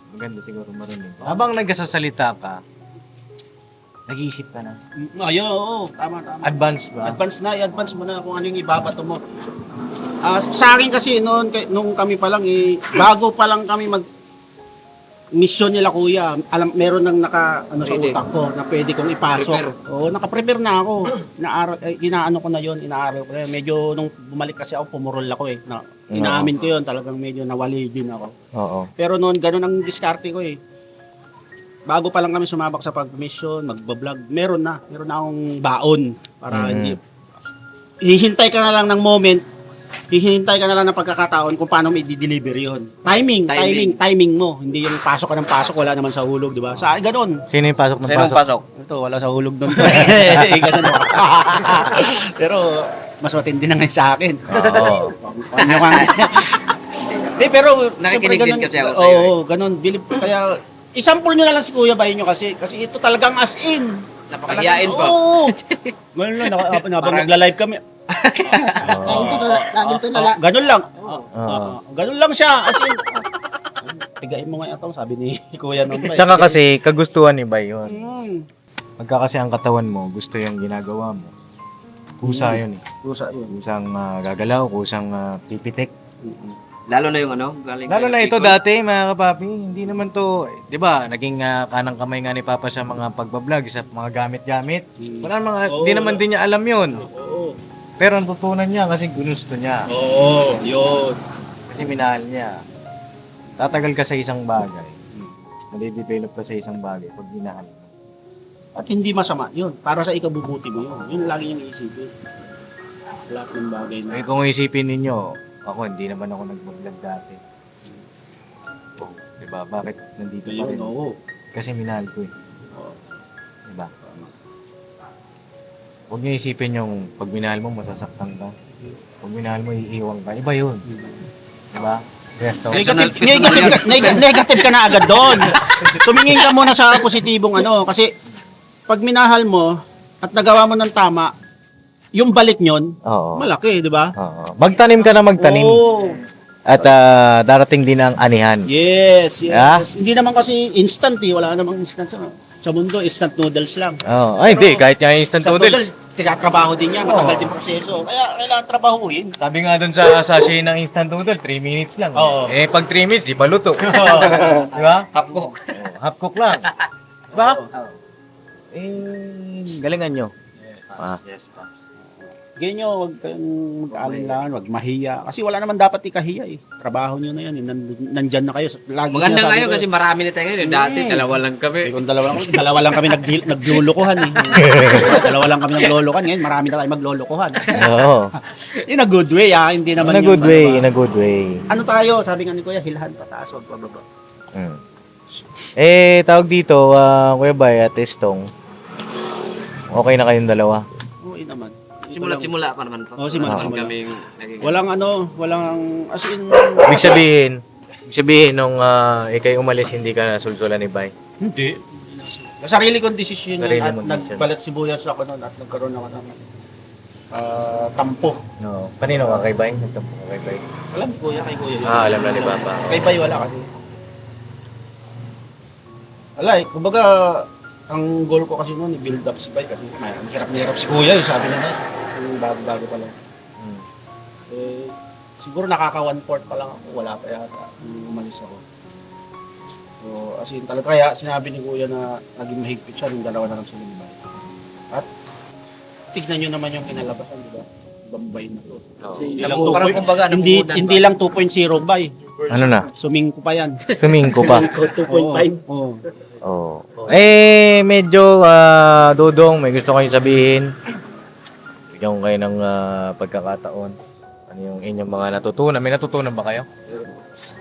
Maganda siguro marinig. Habang nagsasalita ka, nag-iisip ka na. ayun, oo, tama. Advance ba? I-advance mo na kung ano yung ibabato mo. Sa akin kasi nung kami pa lang bago pa lang kami mission nila kuya, meron nang sa utak ko na pwede kong ipasok. Oo, naka-prepare na ako. Inaano ko na yon, inaaral ko. Medyo nung bumalik kasi ako, pumurol ako eh. Inaamin ko yon, talagang medyo nawali din ako. Oo. Pero noon, ganun ang diskarte ko eh. Bago pa lang kami sumabak sa pag-mission, magbablog, meron na akong baon para hindi. Hihintay ka na lang ng moment, hihintay ka na lang ng pagkakataon kung paano mo i-deliver yun. Timing mo. Hindi yung pasok ka ng pasok, wala naman sa hulog, di ba? Sa ganun. Sino yung pasok ng Sino pasok? pasok? Ito, wala sa hulog doon. Ganun. Pero, mas matindi na ngayon sa akin. Oo. Ano kang... Hindi, pero... Nakikinig siyempre din kasi ako sa'yo, Oo, ganun. Kaya, isample nyo na lang si Kuya Bayin nyo kasi ito talagang as in. Napakahiyain pa. Oo. Ngayon lang, habang nagla-live kami. Ganun lang. Ganun lang siya. As in, tigain mo nga ito, sabi ni Kuya nung Tsaka kasi kagustuhan ni Bay yun. Hmm. Pagka kasi ang katawan mo, gusto yung ginagawa mo. Kusa yun eh. Kusa yun. Kusang gagalaw, kusang pipitik. Lalo na yung galing Lalo na ito dati mga kapapi, hindi naman to, 'di ba, naging kanang kamay nga ni Papa sa mga pagbablog, sa mga gamit-gamit. Wala mga, hindi naman din niya alam 'yun. Oo. Pero natutunan niya kasi gusto niya. Oo, yun. Kasi minahal niya. Tatagal ka sa isang bagay. Nade-develop ka sa isang bagay pag minahal mo. At hindi masama yun. Para sa ikabubuti mo yun. Yun lagi yung isipin. Lahat ng bagay na. Eh kung isipin ninyo, ako hindi naman ako nag-vlog dati. Oh, 'di ba? Bakit nandito pa Yun, rin? oo. Kasi minahal ko eh. Oo. 'Di ba? Huwag niyo isipin yung pag minahal mo masasaktan ka. Pag minahal mo iiwan ka. Iba 'yun. 'Di ba? Yes, to. Negative ka na agad doon. Tumingin ka muna sa positibong kasi pag minahal mo at nagawa mo ng tama, yung balik nyon, Oo. malaki, di ba? Oo. Magtanim ka na magtanim. Oo. At darating din ang anihan. Yes. Yeah? Hindi naman kasi instant Wala namang instant sa mundo, instant noodles lang. Oh, ay hindi, kahit yung instant noodles. Tinatrabaho din yan, matagal din proseso. Kaya kailangan trabahuin. Sabi nga doon sa sachet ng instant noodle, 3 minutes lang. Oo. Eh pag 3 minutes, di maluto. Di ba? Half cook. Half cook lang. Di ba? Galingan nyo. Yes, Pops. Ganyan nyo, huwag kayong mag-aalinlangan, huwag mahiya. Kasi wala naman dapat ikahiya eh. Trabaho nyo na yan, nandyan na kayo. Lagi Maganda sinasabi ngayon ko, kasi marami na tayo ngayon. Dati, dalawa lang eh, kami. kung dalawa lang kami naglulukuhan eh. Dalawa lang kami naglulukuhan. Ngayon, marami na tayo maglulukuhan. Oo. In a good way hindi naman In a good way, in a good way. Ano tayo, sabi nga ni Kuya, hilhan pataas, huwag pababa. Tawag dito, Kuya Bay at Estong. Okay na kayong dalawa? Oo, naman. Simula pa naman. Oo, simula. Kaming naging... Walang as in, Ibig sabihin nung ikay umalis, hindi ka nasulsulan ni Bay. hindi. Sarili kong desisyon yun Sarili at mong desisyon. nagbalat sibuyas ako noon at nagkaroon ako ng tampo. No. Kanino ka kay Bay? Nagtampo ka kay Bay? Alam ni Kuya, kay Kuya. Alam na ni Papa. Kay Bay wala kasi. Wala kumbaga, ang goal ko kasi noon, i-build up si Bay kasi ang hirap si Kuya, sabi niya yung bago pa lang. Siguro nakaka 1/4 pa lang ako, wala pa yata nung umalis ako. So, as in talaga, kaya sinabi ni Kuya na naging mahigpit siya, yung dalawa na lang sila ni Bay. At tignan nyo naman yung kinalabasan, di ba? Bambay na to. Parang kumbaga, Hindi lang 2.0 Bay. Ano na? Sumingko pa yan. Sumingko pa. 2.5. Oo. Oh. Medyo Dudong, may gusto kayong sabihin. Bigyan ko kayo ng pagkakataon. Ano yung inyong mga natutunan? May natutunan ba kayo?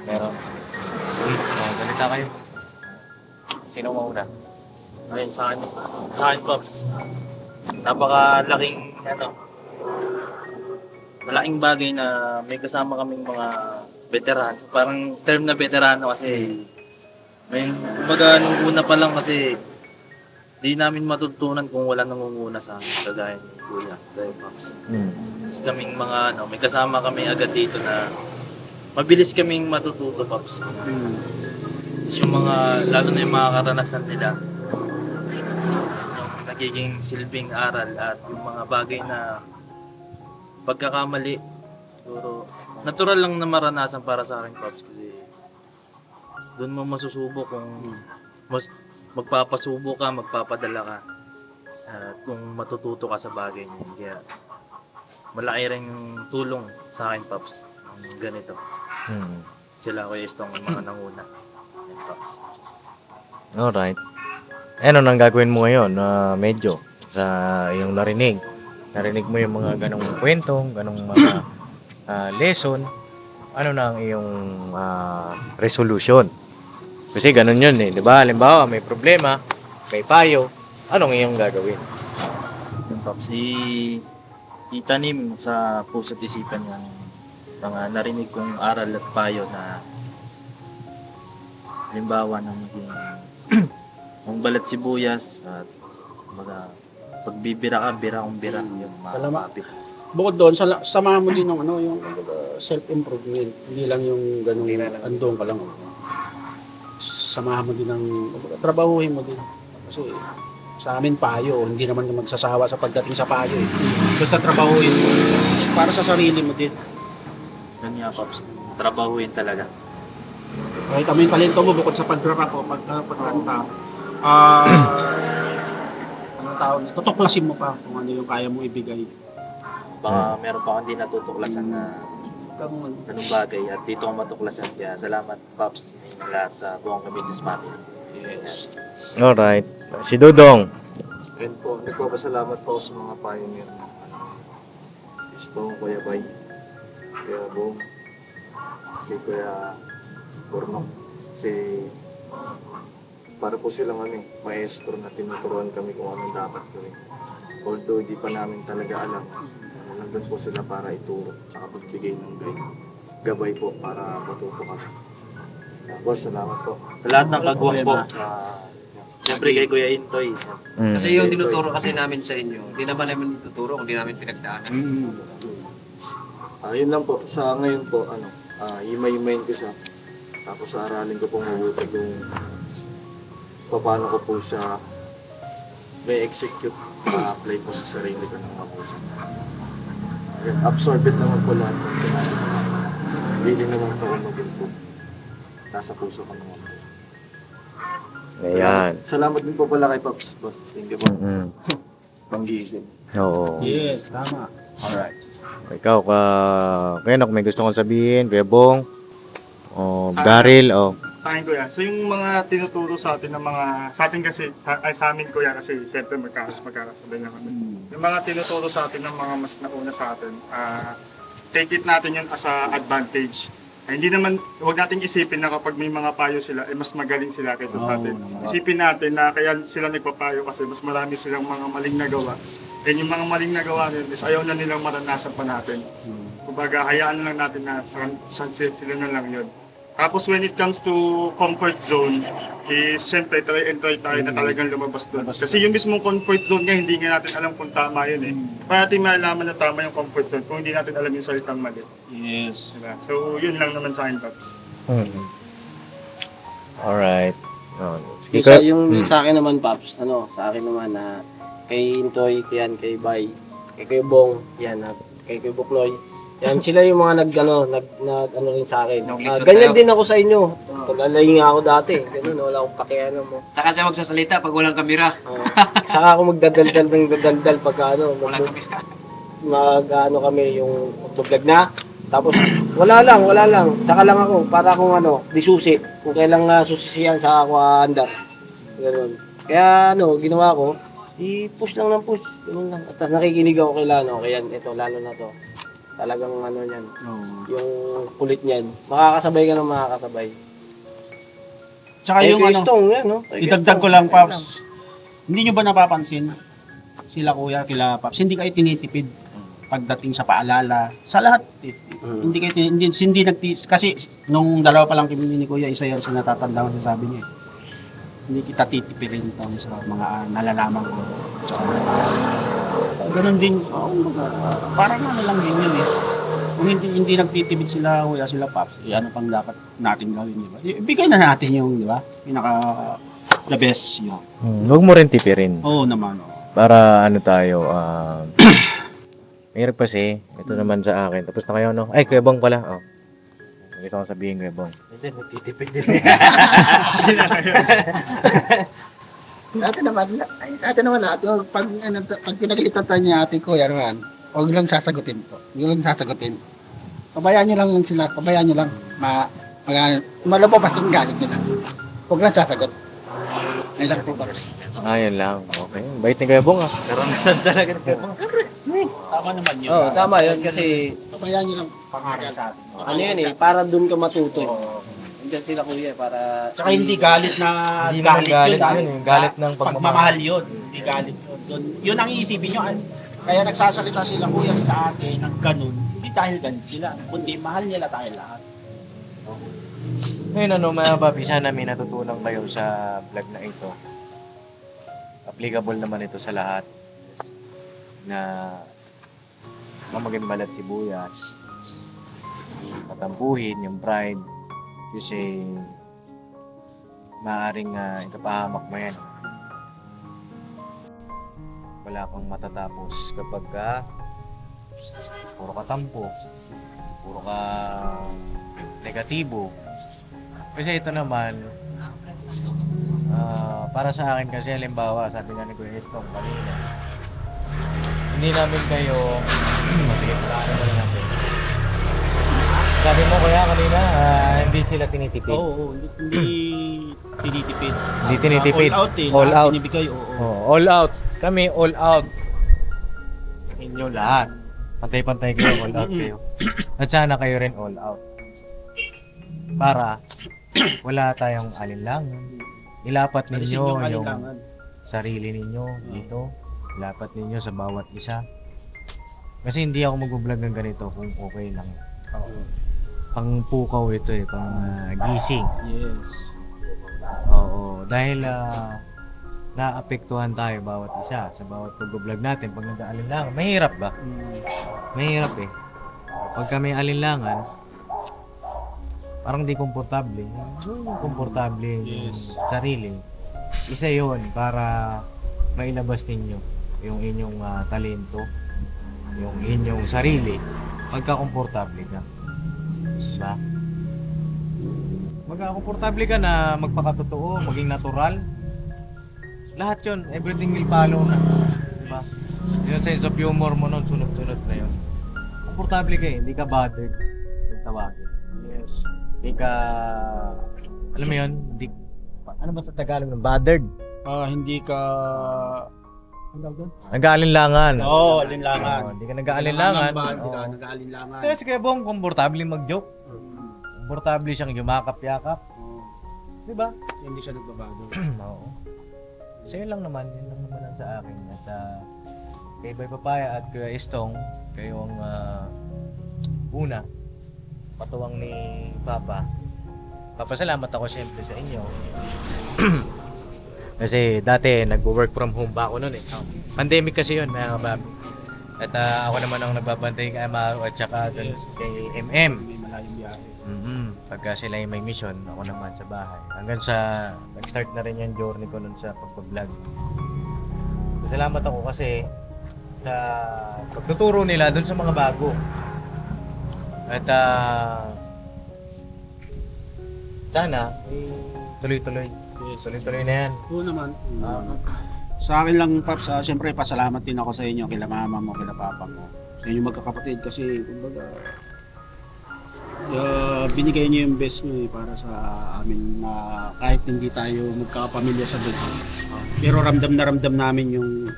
Meron. Salita kayo. Sino mauna? Ayun, sa akin, Pops. Napakalaking, malaking bagay na may kasama kaming mga veterano. Parang term na veterano kasi, kumbaga nung una pa lang kasi, di namin matutunan kung wala nangunguna sa amin, kagaya ni Kuya, sa'yo, Pops. Kasi kaming mga, may kasama kami agad dito na mabilis kaming matututo, Pops. Tapos yung mga, lalo na yung mga karanasan nila, yung nagiging silbing aral at yung mga bagay na pagkakamali, siguro, natural lang na maranasan para sa akin, Pops, kasi doon mo masusubo kung magpapasubo ka, magpapadala ka, at kung matututo ka sa bagay niyan. Kaya malaki rin yung tulong sa akin, Pops, ng ganito. Sila Kuya Estong ang mga nanguna. Yan, Pops. Alright. Ano nang gagawin mo ngayon? Medyo sa iyong narinig. Narinig mo yung mga ganong kwentong, ganong mga lesson. Ano na ang iyong resolution? Kasi ganun yun eh. Diba? Halimbawa, may problema, may payo. Anong iyong gagawin? Yung Pops, itanim sa puso't isipan ng mga narinig kong aral at payo na halimbawa ng maging ang balat sibuyas at mga pagbibira ka, bira kong bira yung mga Salamat. papi. Bukod doon, samahan mo din ng yung self-improvement. Hindi lang yung ganung andong ka lang. Samahan mo din ng trabahuhin mo din. Kasi sa amin payo, hindi naman magsasawa sa pagdating sa payo eh. Basta trabahuhin mo para sa sarili mo din. Ganyan, Pops. Trabahuin talaga. Kahit kami yung talento mo bukod sa pag-rap o pagkanta, anong tawag nito? Tutuklasin mo pa kung ano yung kaya mo ibigay. Baka meron pa akong hindi natutuklasan na Kung anong bagay at dito ko matuklasan. Kaya salamat, Pops, sa inyong lahat sa buong ka-business family. yes. Alright. Si Dudong. And po, nagpapasalamat po ako sa mga pioneer na Estong, Kuya Bay, Kuya Bong, kay Kuya Bornok. Kasi para po silang maestro na tinuturuan kami kung anong dapat gawin. Although di pa namin talaga alam, nandun po sila para ituro tsaka pagbigay ng gabay po para matuto kami. Boss, salamat po. Sa lahat ng kagawang po, siyempre kay Kuya Intoy. Kasi yung tinuturo kasi namin sa inyo, hindi naman namin ituturo kung di namin pinagdaanan. Yun lang po, sa ngayon po, himay-himayin ko siya. Tapos aralin ko pong mabuti kung paano ko po siya may execute, apply po sa sarili ko ng mabuti. Absorb it naman po lahat ng sinabi ko. Hindi naman po ako maging po. Nasa puso ko naman po. Ayan. Salamat din po pala kay Pops, boss. Thank you po. Panggising. Oo. Yes, tama. Alright. Ikaw, Kuya Nok, may gusto kong sabihin, Kuya Bong, o Daryl, o Sa akin, Kuya. So yung mga tinuturo sa atin ng mga, sa atin kasi, sa amin, Kuya, kasi siyempre magkakasabay na kami. Yung mga tinuturo sa atin ng mga mas nauna sa atin, take it natin yun as a advantage. Hindi naman, huwag natin isipin na kapag may mga payo sila, mas magaling sila kaysa sa atin. Isipin natin na kaya sila nagpapayo kasi mas marami silang mga maling nagawa. And yung mga maling nagawa nila is ayaw na nilang maranasan pa natin. Kumbaga, hayaan lang natin na sunset sila na lang yun. Tapos when it comes to comfort zone, is syempre try tayo na talagang lumabas doon. Kasi yung mismong comfort zone niya, hindi nga natin alam kung tama yun eh. Para natin malaman na tama yung comfort zone kung hindi natin alam yung salitang mali. Yes. Diba? So yun lang naman sa akin, Pops. Alright. Isa yung sa akin naman, Paps, sa akin naman na kay Intoy, yan, kay Bay, kay Kuya Bong, yan, at kay Kuya Bukloy. Yan, sila yung mga nag rin sa akin. Ganyan din ako sa inyo. Pag-alay nga ako dati. Ganun, wala akong pakialam mo. Tsaka siya magsasalita pag walang kamera. Saka ako magdadaldal pag Walang kamera. kami yung mag-vlog na. Tapos wala lang. Saka lang ako para akong disusi. Kung kailang susisiyan saka ako aandar. Ganun. Kaya ginawa ko, i-push lang ng push. Ganun lang. At nakikinig ako kay Lano. Kaya ito, lalo na to. Talagang niyan. Yung kulit niyan. Makakasabay ka ng makakasabay. Tsaka yung ano, Yan, no? idagdag ko lang, Paps. Hindi nyo ba napapansin? Sila kuya, kila Paps, hindi kayo tinitipid pagdating sa paalala. Sa lahat, hindi kayo kasi nung dalawa pa lang kami ni kuya, isa yan sa natatanda ko sa sabi niya. Hindi kita titipidin sa mga nalalaman ko. Tsaka, ganun din, parang ano lang din yun eh. Kung hindi nagtitipid sila kuya, sila Paps, ano pang dapat natin gawin, di ba? Ibigay na natin yung, di ba? Pinaka the best yun. Huwag mo rin tipirin. Oo naman. Oo. Para ano tayo, mahirap kasi. Ito naman sa akin. Tapos na kayo, no? Ay, Kuya Bong pala. Oh. Gusto ko sabihin, Kuya Bong. Hindi, nagtitipid din. Sa atin naman lahat, pag pinagalitan tayo niya ating kuya naman, huwag lang sasagutin po. Huwag lang sasagutin. Pabayaan nyo lang sila, pabayaan nyo lang. Malapapas yung galing nila. Huwag lang sasagot. Ay lang po, Paps. Ayun lang. Okay. Bait ni Kuya Bong, ah. Karanasan talaga ng Kuya Bong. Tama naman yun. Oo, tama yun kasi Pabayaan nyo lang. Pangarap sa atin. ano yan eh, para doon ka matuto. Nandiyan sila kuya para... Tsaka hindi galit na Hindi naman galit yun. yun eh. Galit ng Pagmamahal yun. Hindi galit yun. Yun ang iisipin nyo. Kaya nagsasalita sila kuya sa ate ng ganun. Hindi dahil galit sila. Kundi mahal nila tayo lahat. Ngayon ano mga papi, sana may natutunan kayo sa vlog na ito. Applicable naman ito sa lahat na mamaging balat sibuyas, patampuhin yung pride kasi maaaring ikapahamak mo yan. Wala kang matatapos kapag puro ka tampo, puro ka negatibo. Kasi ito naman, para sa akin kasi, halimbawa, sabi nga ni Kuya Estong kanina, hindi namin kayo, sige, paano naman natin. Sabi mo kuya kanina, hindi sila tinitipid. Oo, hindi tinitipid. Hindi tinitipid. All out eh. All Lahat out. Binibigay, oo. Oh, all out. Kami all out. Inyo lahat. Pantay-pantay kayo, all out kayo. At sana kayo rin all out. Para wala tayong alinlangan. Ilapat Alisin ninyo yung yung alinlangan. sarili ninyo dito. Ilapat ninyo sa bawat isa. Kasi hindi ako mag-vlog ng ganito kung okay lang. Pang pukaw ito eh, pang gising. Yes. Oo, dahil naapektuhan tayo bawat isa sa bawat pag-vlog natin pag nag-aalinlangan. Mahirap ba? Mahirap eh. Pag kami alinlangan, parang di komportable. Komportable yung sarili. Isa yon para mailabas ninyo yung inyong talento, yung inyong sarili, pagka-komportable ka. Diba? Magka-komportable ka na magpakatotoo, maging natural. Lahat yun, everything will follow na. Diba? Yung sense of humor mo nun, sunod-sunod na yun. Komportable ka eh, hindi ka bothered yung tawagin. Yes. Hindi ka, alam mo yun, hindi, ano ba sa Tagalog ng bothered? Hindi ka... Ano daw doon? Nag-aalinlangan. Oo, alinlangan. Hindi ka nag-aalinlangan. Hindi ka nag-aalinlangan. Kasi kaya Bong, komportable mag-joke. Komportable siyang yumakap-yakap. Diba? Hindi siya nagbabago. Oo. So yun lang naman ang sa akin. At kay Bay Papaya at Kuya Estong, kayo ang una, patuwang ni Papa. Papasalamat ako siyempre sa inyo. Kasi dati nag-work from home pa ako noon eh. Pandemic kasi yun mga kababi. At ako naman ang nagbabantay kay Amaro at saka dun kay MM. May malayong biyahe. Pagka sila yung may mission, ako naman sa bahay. Hanggang sa nag-start na rin yung journey ko nun sa pagpa-vlog. Salamat ako kasi sa pagtuturo nila dun sa mga bago. At sana tuloy-tuloy. Tuloy-tuloy na yan. Oo naman. Sa akin lang, Paps, siyempre pasalamat din ako sa inyo, kila mama mo, kila papa mo. Sa inyo magkakapatid kasi, kumbaga, binigay niyo yung best niyo para sa amin na kahit hindi tayo magkakapamilya sa dugo. Pero ramdam na ramdam namin yung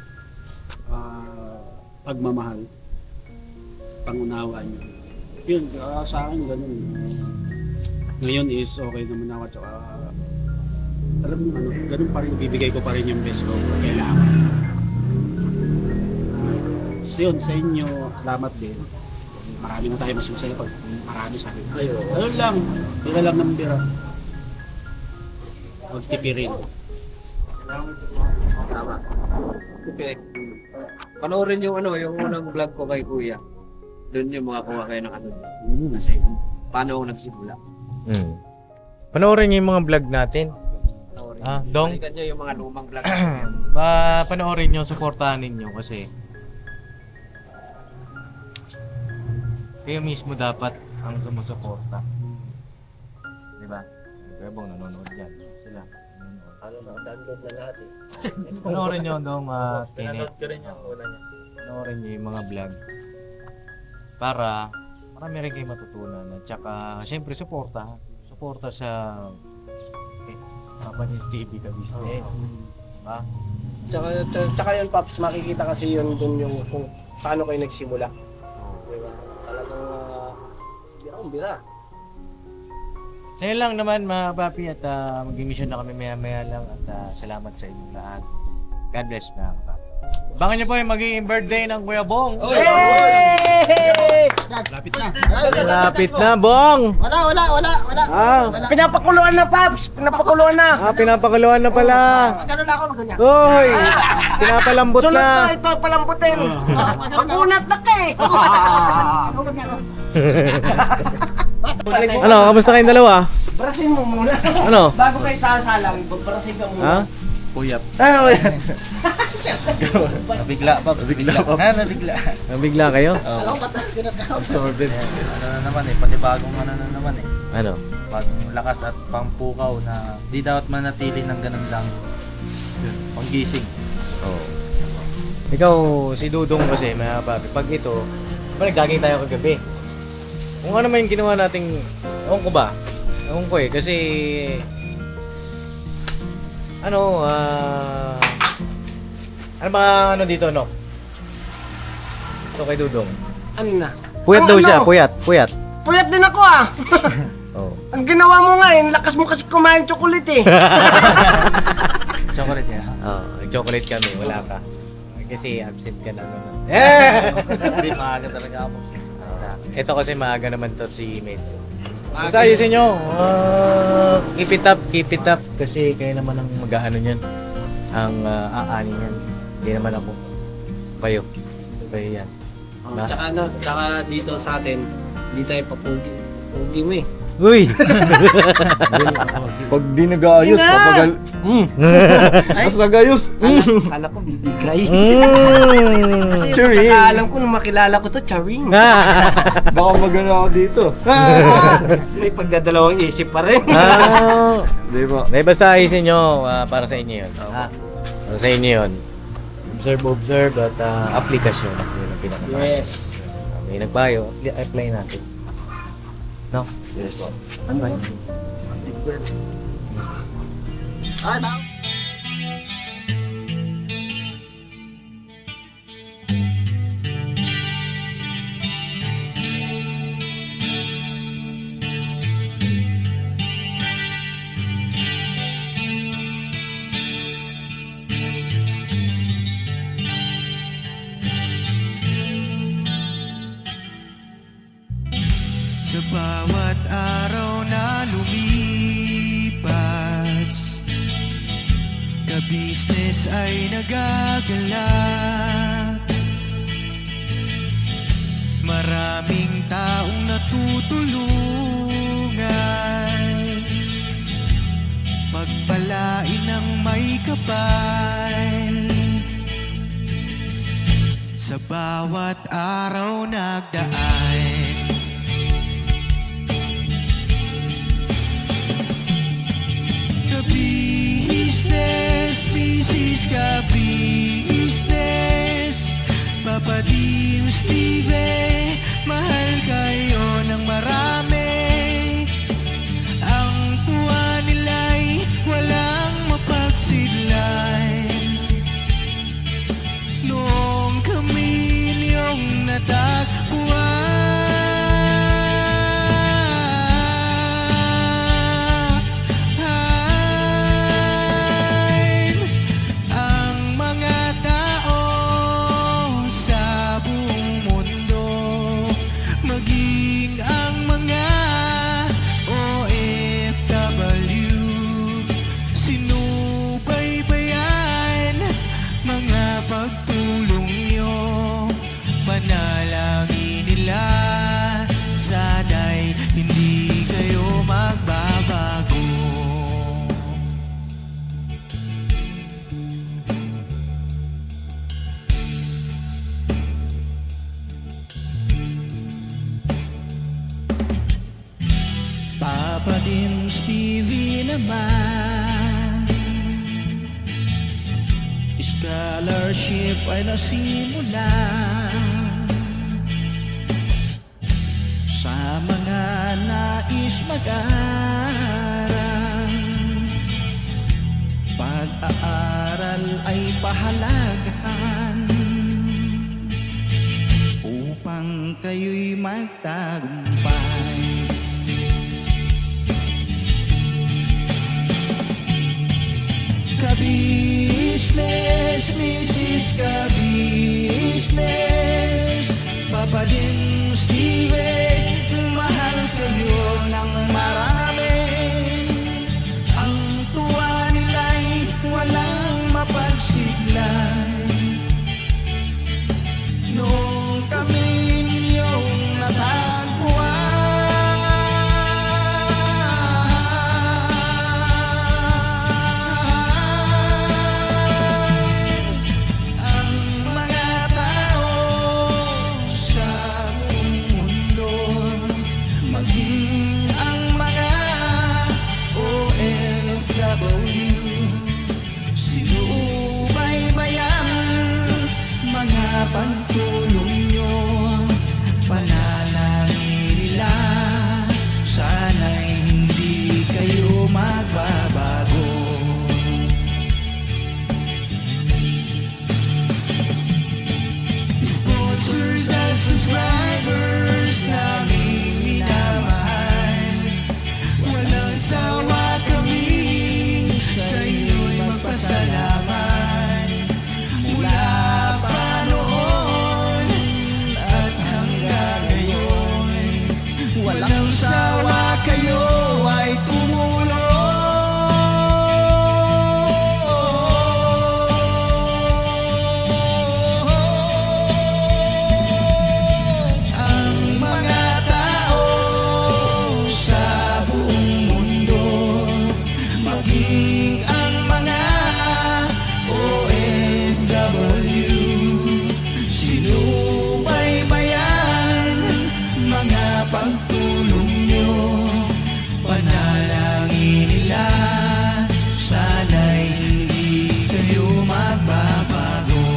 pagmamahal, pangunawa niyo. Yun, sa akin ganun. Ngayon is okay naman ako, tsaka alam mo ano, ganun pa rin, bibigay ko pa rin yung best ko pag kailangan. So yun, sa inyo, salamat din. Marami na tayo mas masaya pag marami sa akin. Ayun lang, bira lang ng bira. Magtipirin. Tama. Okay. Panoorin yung yung unang vlog ko kay Kuya. Doon yung mga kuha kayo ng ano. Kasi paano ako nagsimula. Panoorin niyo yung mga vlog natin. Panoorin. Dong? Balikan nyo yung mga lumang vlog. Panoorin niyo, supportahan ninyo kasi kayo mismo dapat ang sumusuporta. Di ba? Kaya bang nanonood dyan? Sila. Download na lahat eh. Panoorin niyo Dong, Pinanood ko rin yung una niya. panoorin niyo yung mga vlog para marami rin kayo matutunan at saka syempre suporta sa Papa Nils TV ka business, diba? Tsaka yun, Paps, makikita kasi yun dun yung kung paano kayo nagsimula. Diba? Talagang, bira. Sa'yo lang naman mga papi at mag-emission na kami maya lang at salamat sa inyong lahat. God bless mga papi. Abangan niyo po yung magiging birthday ng Kuya Bong. Lapit na. Lapit na, Bong! Wala. Pinapakuluan na, Paps! Pinapakuluan na! Pinapakuluan na pala. Magano na ako, magano. Hoy! Pinapalambot Sunod na. na, ito palambutin! Magunat na ka eh! Ano, kamusta kayong dalawa? Brasin mo muna. Ano? Bago kayo sasalang, brasin ka muna. Ha? Puyat. Nabigla, Pops. Nabigla kayo? Absorbed. Ano na naman panibagong ano na naman Ano? Bagong lakas at pangpukaw na di dapat manatili ng ganun lang. Panggising. Oo. Ikaw, si Dudong kasi, mga papi, pag ito, nagdaging tayo kagabi. Kung ano man yung ginawa nating, ewan ko ba? Ewan ko kasi, ano ba ano dito, no? Ito kay Dudong. Ano na? Puyat daw siya, puyat. Puyat din ako ah! Oo. Ang ginawa mo nga eh, lakas mo kasi kumain chocolate eh. Chocolate niya. Oo, nag-chocolate kami, wala ka. Kasi absent ka na naman. Hindi maaga talaga ako, Pops. Ito kasi maaga naman to si Medyo. Basta ayusin nyo. Keep it up. Kasi kayo naman ang mag-aano niyan. Ang aani niyan. Hindi naman ako. Kayo yan. Tsaka dito sa atin, hindi tayo papugi. Pugi mo eh. Uy! Pag di nag-aayos, papagal. Tapos nag-ayos. Kala ko bibigay. Kasi Charing. alam ko nung makilala ko to, charing. Baka magano ako dito. May pagdadalawang isip pa rin. Di ba? Basta ayusin nyo. Para sa inyo yun. Para sa inyo yun. Observe at aplikasyon. Yun ang pinaka-mahal. Yes. May nagbayo, apply natin. No? Yes. Alright. Sa bawat araw na lumipas, ka-business ay nagagalak. Maraming taong natutulungan, pagpalain ng may kapal. Sa bawat araw nagdaan, business, ka business. Papa Dio, Steve, mahal kayo ng marami. Ang tuwa nila'y walang mapagsidlay. Noong kami niyong natagpuan, Papa Dins TV naman, scholarship ay nasimula sa mga nais mag-aral. Pag-aaral ay pahalagahan upang kayo'y magtagumpay. Ka-business, Mrs. Ka-business, Papa Dins TV, mahal kayo ng marami. Ang tuwa nila'y walang mapagsiglay. Nung kami ninyong natagpuan, ang mga tao sa buong mundo, maging ang mga OFW, sinubaybayan mga pagtulong nyo, panalangin nila, sana'y hindi kayo magbabago. Sponsors at subscribers naming minamahal, walang sawa kami sa inyo'y magpasalamat. Mula pa noon at hanggang ngayon, walang sawa kayo ay tumulong. Ang mga tao sa buong mundo, maging ang mga OFW, sinubaybayan mga pagtulong nyo, panalangin nila, sana'y hindi kayo magbabago.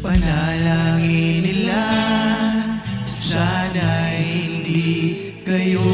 Panalangin nila, sana'y hindi kayo